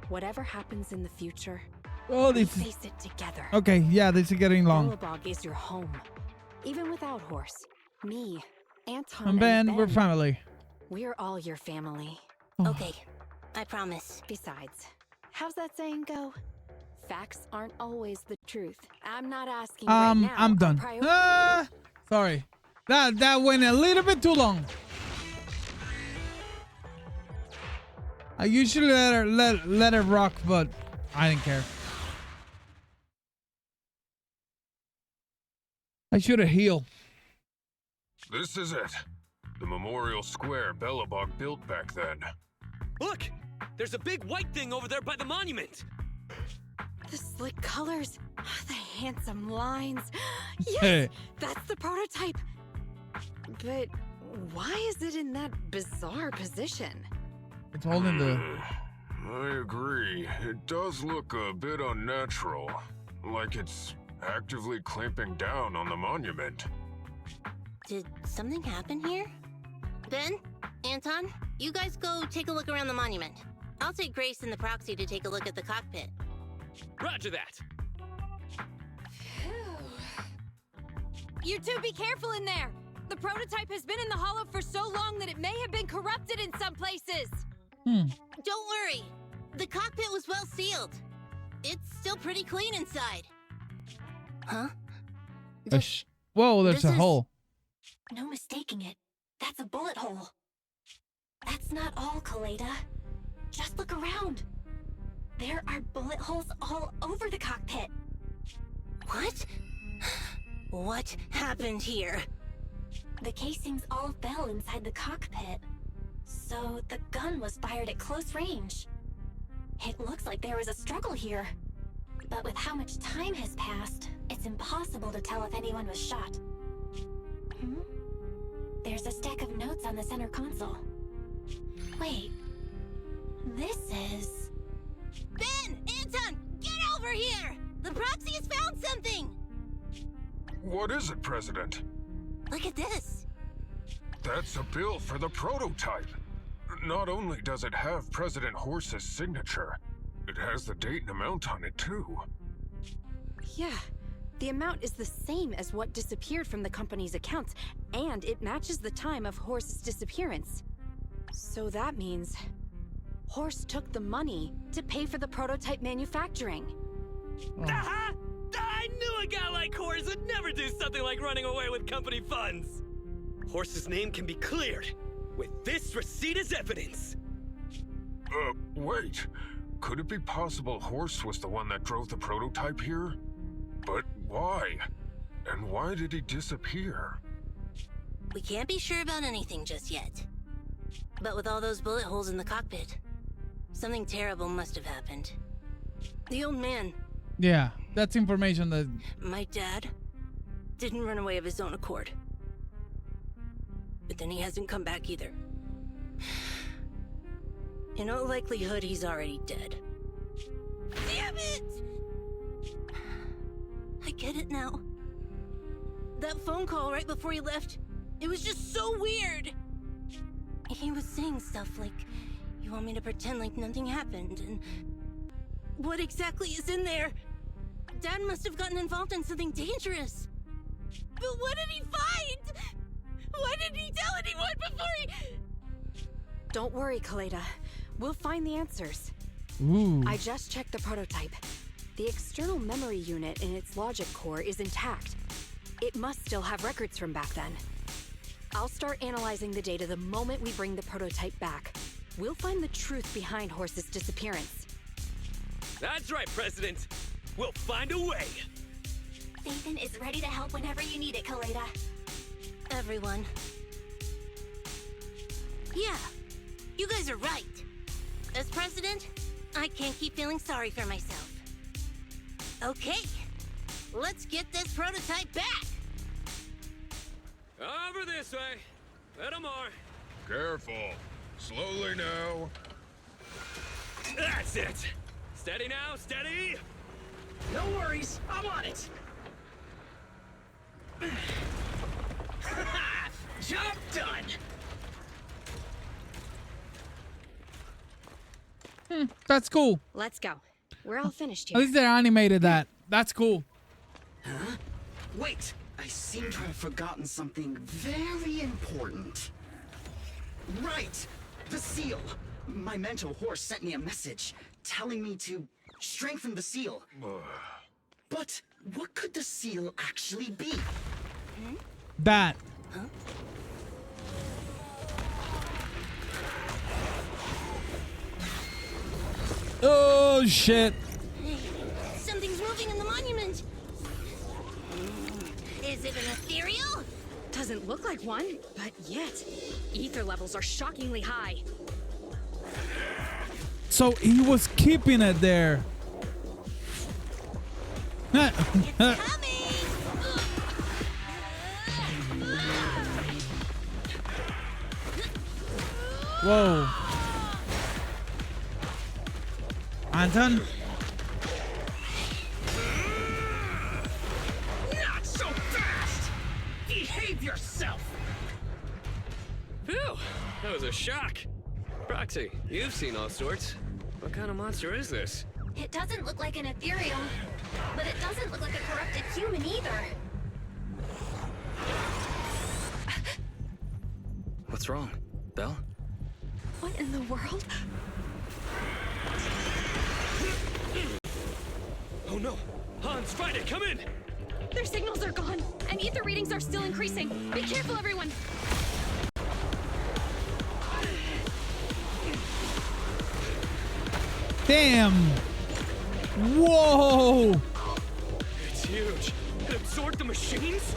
Whatever happens in the future, we face it together. Okay, yeah, this is getting long. Belobog is your home. Even without Horse, me, Anton, and Ben, we're family. We're all your family. Okay, I promise. Besides, how's that saying go? Facts aren't always the truth. I'm not asking right now. I'm done. Sorry. That went a little bit too long. I usually let it rock, but I didn't care. I should have healed. This is it. The memorial square Belobog built back then. Look! There's a big white thing over there by the monument! The slick colors, the handsome lines. Yes, that's the prototype. But why is it in that bizarre position? It's holding the... I agree. It does look a bit unnatural. Like it's actively clamping down on the monument. Did something happen here? Ben? Anton? You guys go take a look around the monument. I'll take Grace and the proxy to take a look at the cockpit. Roger that! You two be careful in there! The prototype has been in the hollow for so long that it may have been corrupted in some places! Don't worry! The cockpit was well sealed. It's still pretty clean inside. Huh? Whoa, there's a hole. No mistaking it. That's a bullet hole. That's not all, Koleda. Just look around. There are bullet holes all over the cockpit. What? What happened here? The casings all fell inside the cockpit. So the gun was fired at close range. It looks like there was a struggle here. But with how much time has passed, it's impossible to tell if anyone was shot. There's a stack of notes on the center console. Wait. This is... Ben! Anton! Get over here! The proxy has found something! What is it, President? Look at this. That's a bill for the prototype. Not only does it have President Horse's signature, it has the date and amount on it, too. Yeah, the amount is the same as what disappeared from the company's accounts, and it matches the time of Horse's disappearance. So that means Horse took the money to pay for the prototype manufacturing. Aha! I knew a guy like Horse would never do something like running away with company funds. Horse's name can be cleared with this receipt as evidence. Wait. Could it be possible Horse was the one that drove the prototype here? But why? And why did he disappear? We can't be sure about anything just yet. But with all those bullet holes in the cockpit, something terrible must have happened. The old man... Yeah, that's information that... My dad didn't run away of his own accord. But then he hasn't come back either. In all likelihood, he's already dead. Damn it! I get it now. That phone call right before he left, it was just so weird. He was saying stuff like, you want me to pretend like nothing happened, and... What exactly is in there? Dad must have gotten involved in something dangerous. But what did he find? Why didn't he tell anyone before he... Don't worry, Kaleda. We'll find the answers. Ooh. I just checked the prototype. The external memory unit in its logic core is intact. It must still have records from back then. I'll start analyzing the data the moment we bring the prototype back. We'll find the truth behind Horse's disappearance. That's right, President. We'll find a way. Nathan is ready to help whenever you need it, Kaleda. Everyone. Yeah, you guys are right. As president, I can't keep feeling sorry for myself. Okay, let's get this prototype back. Over this way. Little more. Careful. Slowly now. That's it. Steady now, steady. No worries, I'm on it. Job done. That's cool. Let's go. We're all finished At here. least they animated that. That's cool. Huh? Wait, I seem to have forgotten something very important. Right, the seal. My mentor Horse sent me a message telling me to strengthen the seal. But what could the seal actually be? That. Huh? Oh, shit. Hey, something's moving in the monument. Is it an ethereal? Doesn't look like one, but yet, ether levels are shockingly high. So he was keeping it there. Whoa. Anton? Not so fast! Behave yourself! Phew, that was a shock. Proxy, you've seen all sorts. What kind of monster is this? It doesn't look like an ethereal, but it doesn't look like a corrupted human either. What's wrong, Belle? What in the world? Oh no! Hans, find it! Come in! Their signals are gone, and ether readings are still increasing. Be careful, everyone! Damn! Whoa! It's huge. It absorbed the machines?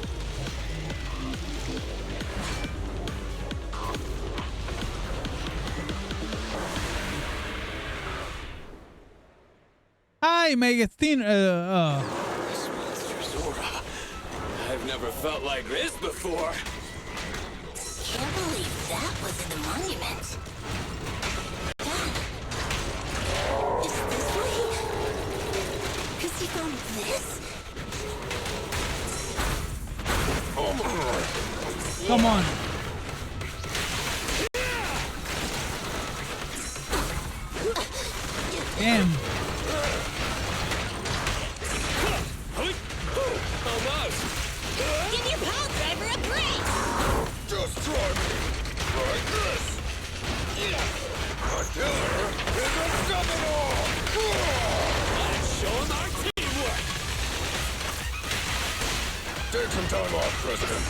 Hi, Megasteen. This monster's aura. I've never felt like this before. Can't believe that was in the monument. Dad, is this what he found this? Come on. Damn. Almost. Give your pile driver a break! Just try me. Like this. My killer is unstoppable. Let's show him our teamwork. Take some time off, President.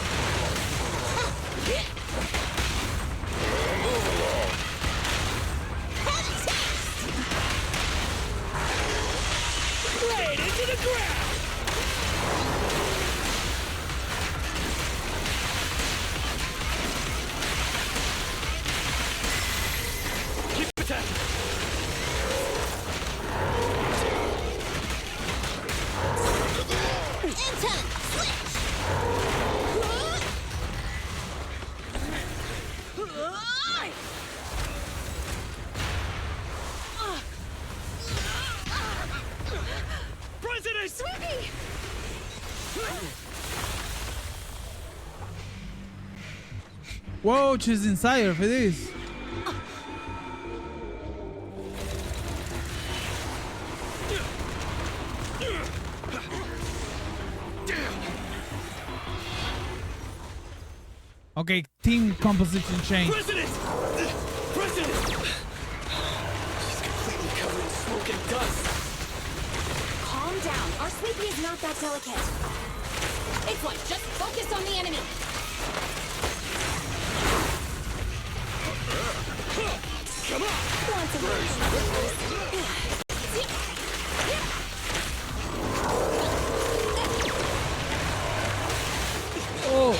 Move along. Right into the ground. Keep attacking. Anton, switch! President! Sweepy! Whoa, she's inside of this. Okay, team composition change. President! President! She's completely covered in smoke and dust. Calm down. Our Sweepy is not that delicate. It's like, just focus on the enemy. Come on! Want some Oh.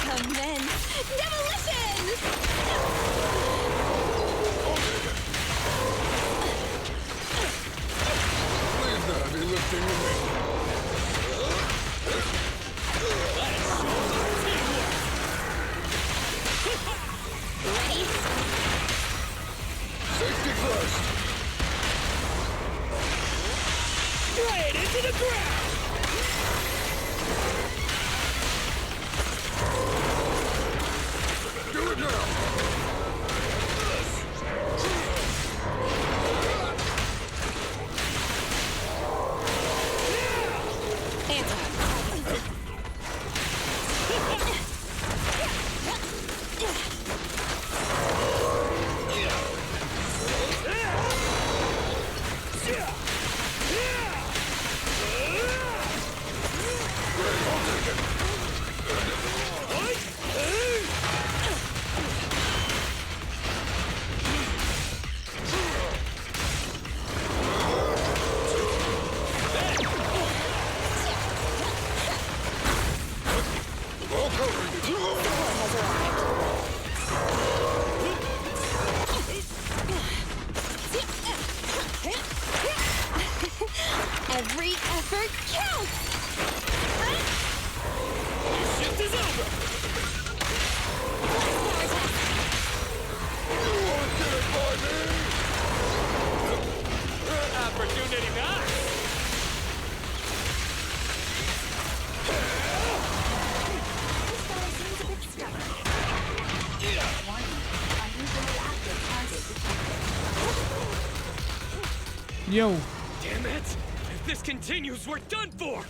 Commence demolition! Please the heavy lifting with me. Ready? Safety first. Right into the ground! Do it now. Every effort counts! Shift is over! You won't get it by me. Opportunity knocks! This fellow seems a bit stubborn. Warning. Unusually active target detected. Yo. Damn it! If this continues, we're done for!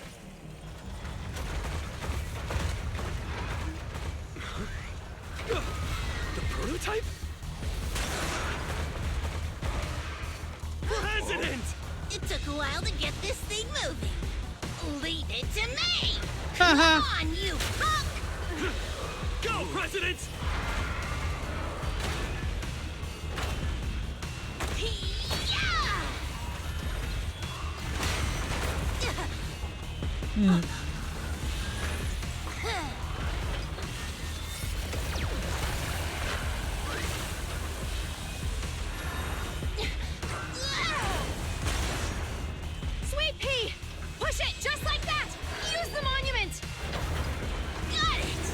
The prototype? President! It took a while to get this thing moving. Leave it to me! Haha. Come on, you punk! Go, President! Yeah! Sweet pea! Push it just like that! Use the monument! Got it!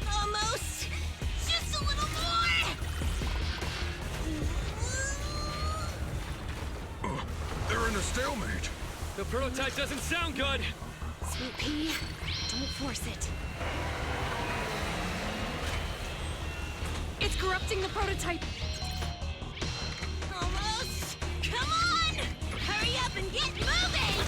Almost! Just a little more! They're in a stalemate. The prototype doesn't sound good. Sweet pea, don't force it. It's corrupting the prototype. Almost! Come on! Hurry up and get moving!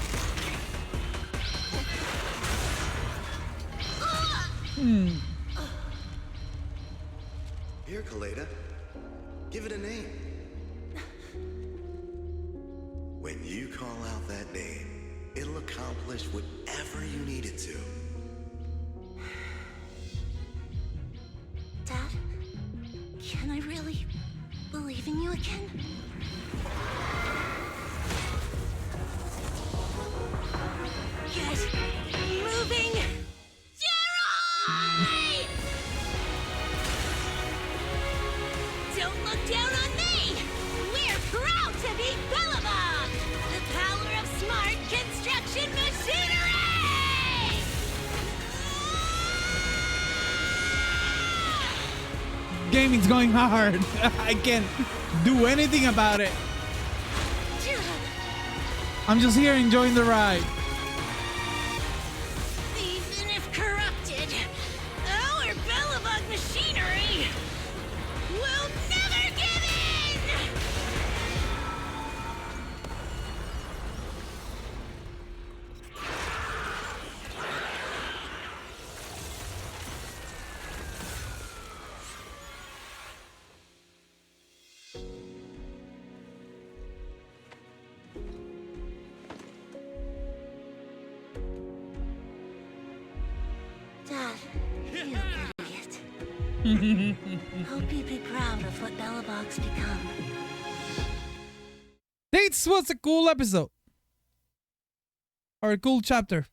Here, Kaleda. Give it a name. When you call out that name, it'll accomplish whatever you need it to. Dad, can I really believe in you again? Get moving! Jerry! Don't look down on me! We're proud to be Bellabog! The power of smart construction machinery! Gaming's going hard. I can't do anything about it. I'm just here enjoying the ride. Even if corrupted, our Bellabog machinery will never give in! Dad, you idiot. Hope you'd be proud of what Bellabog's become. This was a cool episode. Or a cool chapter.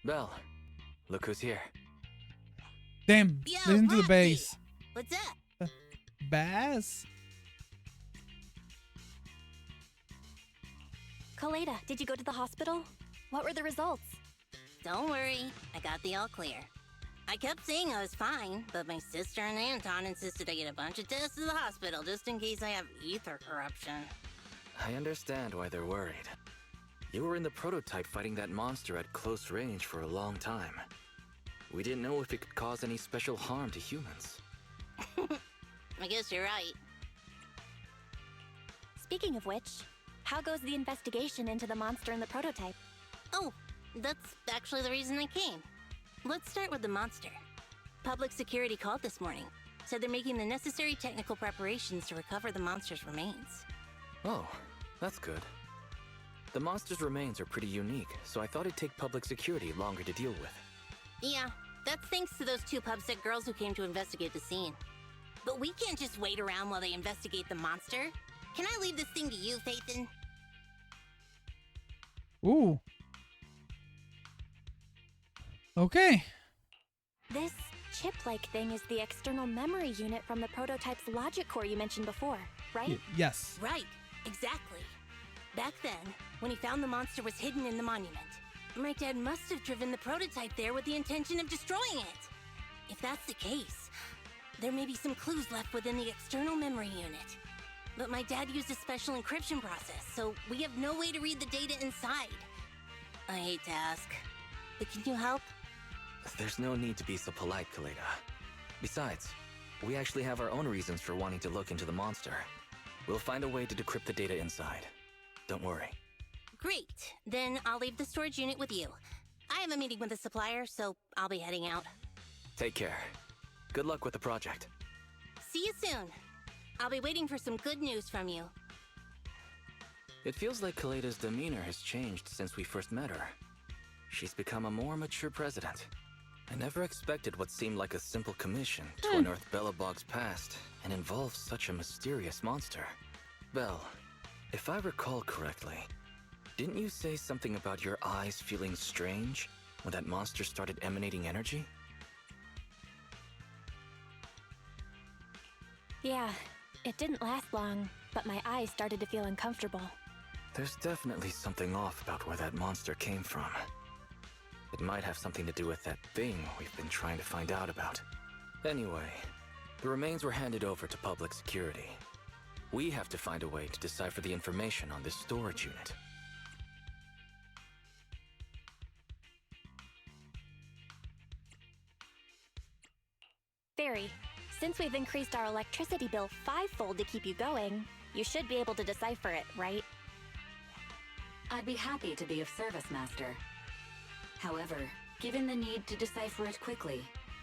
Belle, look who's here. Damn, Yo, listen to the Roxy. bass. What's up? Bass? Kaleda, did you go to the hospital? What were the results? Don't worry, I got the all clear. I kept saying I was fine, but my sister and Anton insisted I get a bunch of tests at the hospital just in case I have ether corruption. I understand why they're worried. You were in the prototype fighting that monster at close range for a long time. We didn't know if it could cause any special harm to humans. I guess you're right. Speaking of which, how goes the investigation into the monster in the prototype? Oh, that's actually the reason I came. Let's start with the monster. Public security called this morning. Said they're making the necessary technical preparations to recover the monster's remains. Oh, that's good. The monster's remains are pretty unique, so I thought it'd take public security longer to deal with. Yeah, that's thanks to those two pubsec girls who came to investigate the scene. But we can't just wait around while they investigate the monster. Can I leave this thing to you, Phaethon? Ooh. Okay. This chip-like thing is the external memory unit from the prototype's logic core you mentioned before, right? Yes. Right, exactly. Back then, when he found the monster was hidden in the monument, my dad must have driven the prototype there with the intention of destroying it. If that's the case, there may be some clues left within the external memory unit. But my dad used a special encryption process, so we have no way to read the data inside. I hate to ask, but can you help? There's no need to be so polite, Kaleda. Besides, we actually have our own reasons for wanting to look into the monster. We'll find a way to decrypt the data inside. Don't worry. Great, then I'll leave the storage unit with you. I have a meeting with the supplier, so I'll be heading out. Take care. Good luck with the project. See you soon. I'll be waiting for some good news from you. It feels like Kaleda's demeanor has changed since we first met her. She's become a more mature president. I never expected what seemed like a simple commission to unearth Belobog's past and involve such a mysterious monster. Belle, if I recall correctly, didn't you say something about your eyes feeling strange when that monster started emanating energy? Yeah, it didn't last long, but my eyes started to feel uncomfortable. There's definitely something off about where that monster came from. It might have something to do with that thing we've been trying to find out about. Anyway, the remains were handed over to public security. We have to find a way to decipher the information on this storage unit. Fairy, since we've increased our electricity bill 5-fold to keep you going, you should be able to decipher it, right? I'd be happy to be of service, Master. However, given the need to decipher it quickly,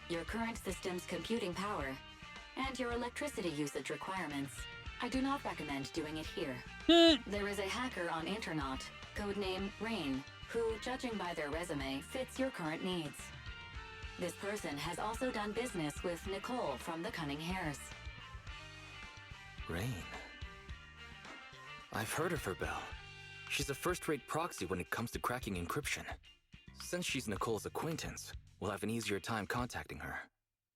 your current system's computing power, and your electricity usage requirements, I do not recommend doing it here. There is a hacker on Internaut, codename Rain, who, judging by their resume, fits your current needs. This person has also done business with Nicole from the Cunning Hares. Rain. I've heard of her, Belle. She's a first-rate proxy when it comes to cracking encryption. Since she's Nicole's acquaintance, we'll have an easier time contacting her.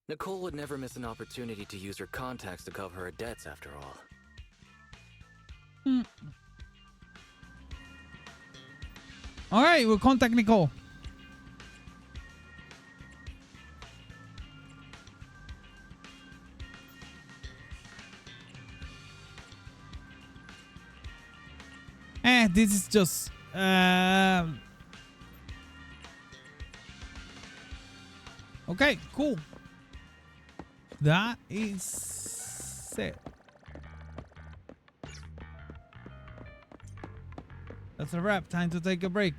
Nicole would never miss an opportunity to use her contacts to cover her debts, after all. All right, we'll contact Nicole. This is just okay, cool. That is it. That's a wrap. Time to take a break.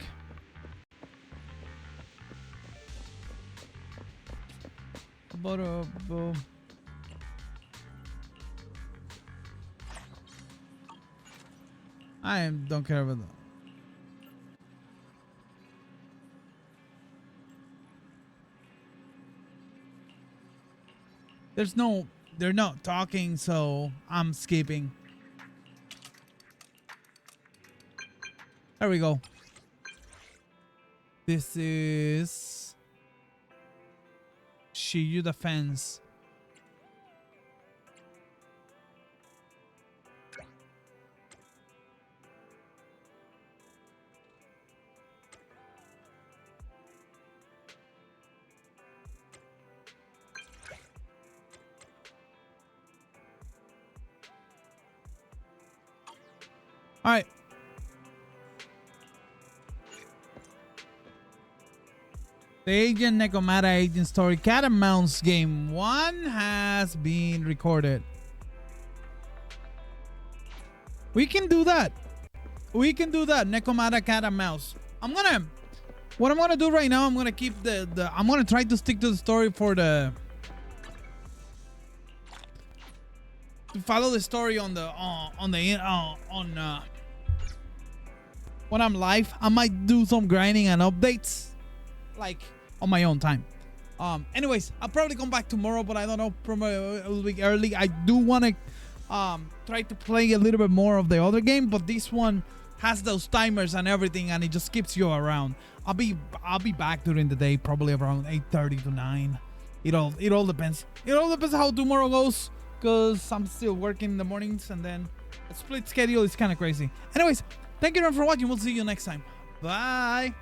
Don't care about that. They're not talking, so I'm skipping. There we go. This is Shiyu Defense. All right. The Agent Nekomata Agent Story Cat and Mouse Game 1 has been recorded. We can do that. We can do that. Nekomata Cat and Mouse. What I'm gonna do right now, I'm gonna keep I'm gonna try to stick to the story for to follow the story on when I'm live. I might do some grinding and updates like on my own time. Anyways, I'll probably come back tomorrow, but I don't know, probably a little bit early. I do want to try to play a little bit more of the other game, but this one has those timers and everything, and it just keeps you around. I'll be back during the day, probably around 8:30 to 9. It all depends. It all depends how tomorrow goes, because I'm still working in the mornings, and then a split schedule is kind of crazy. Anyways, thank you everyone for watching. We'll see you next time. Bye.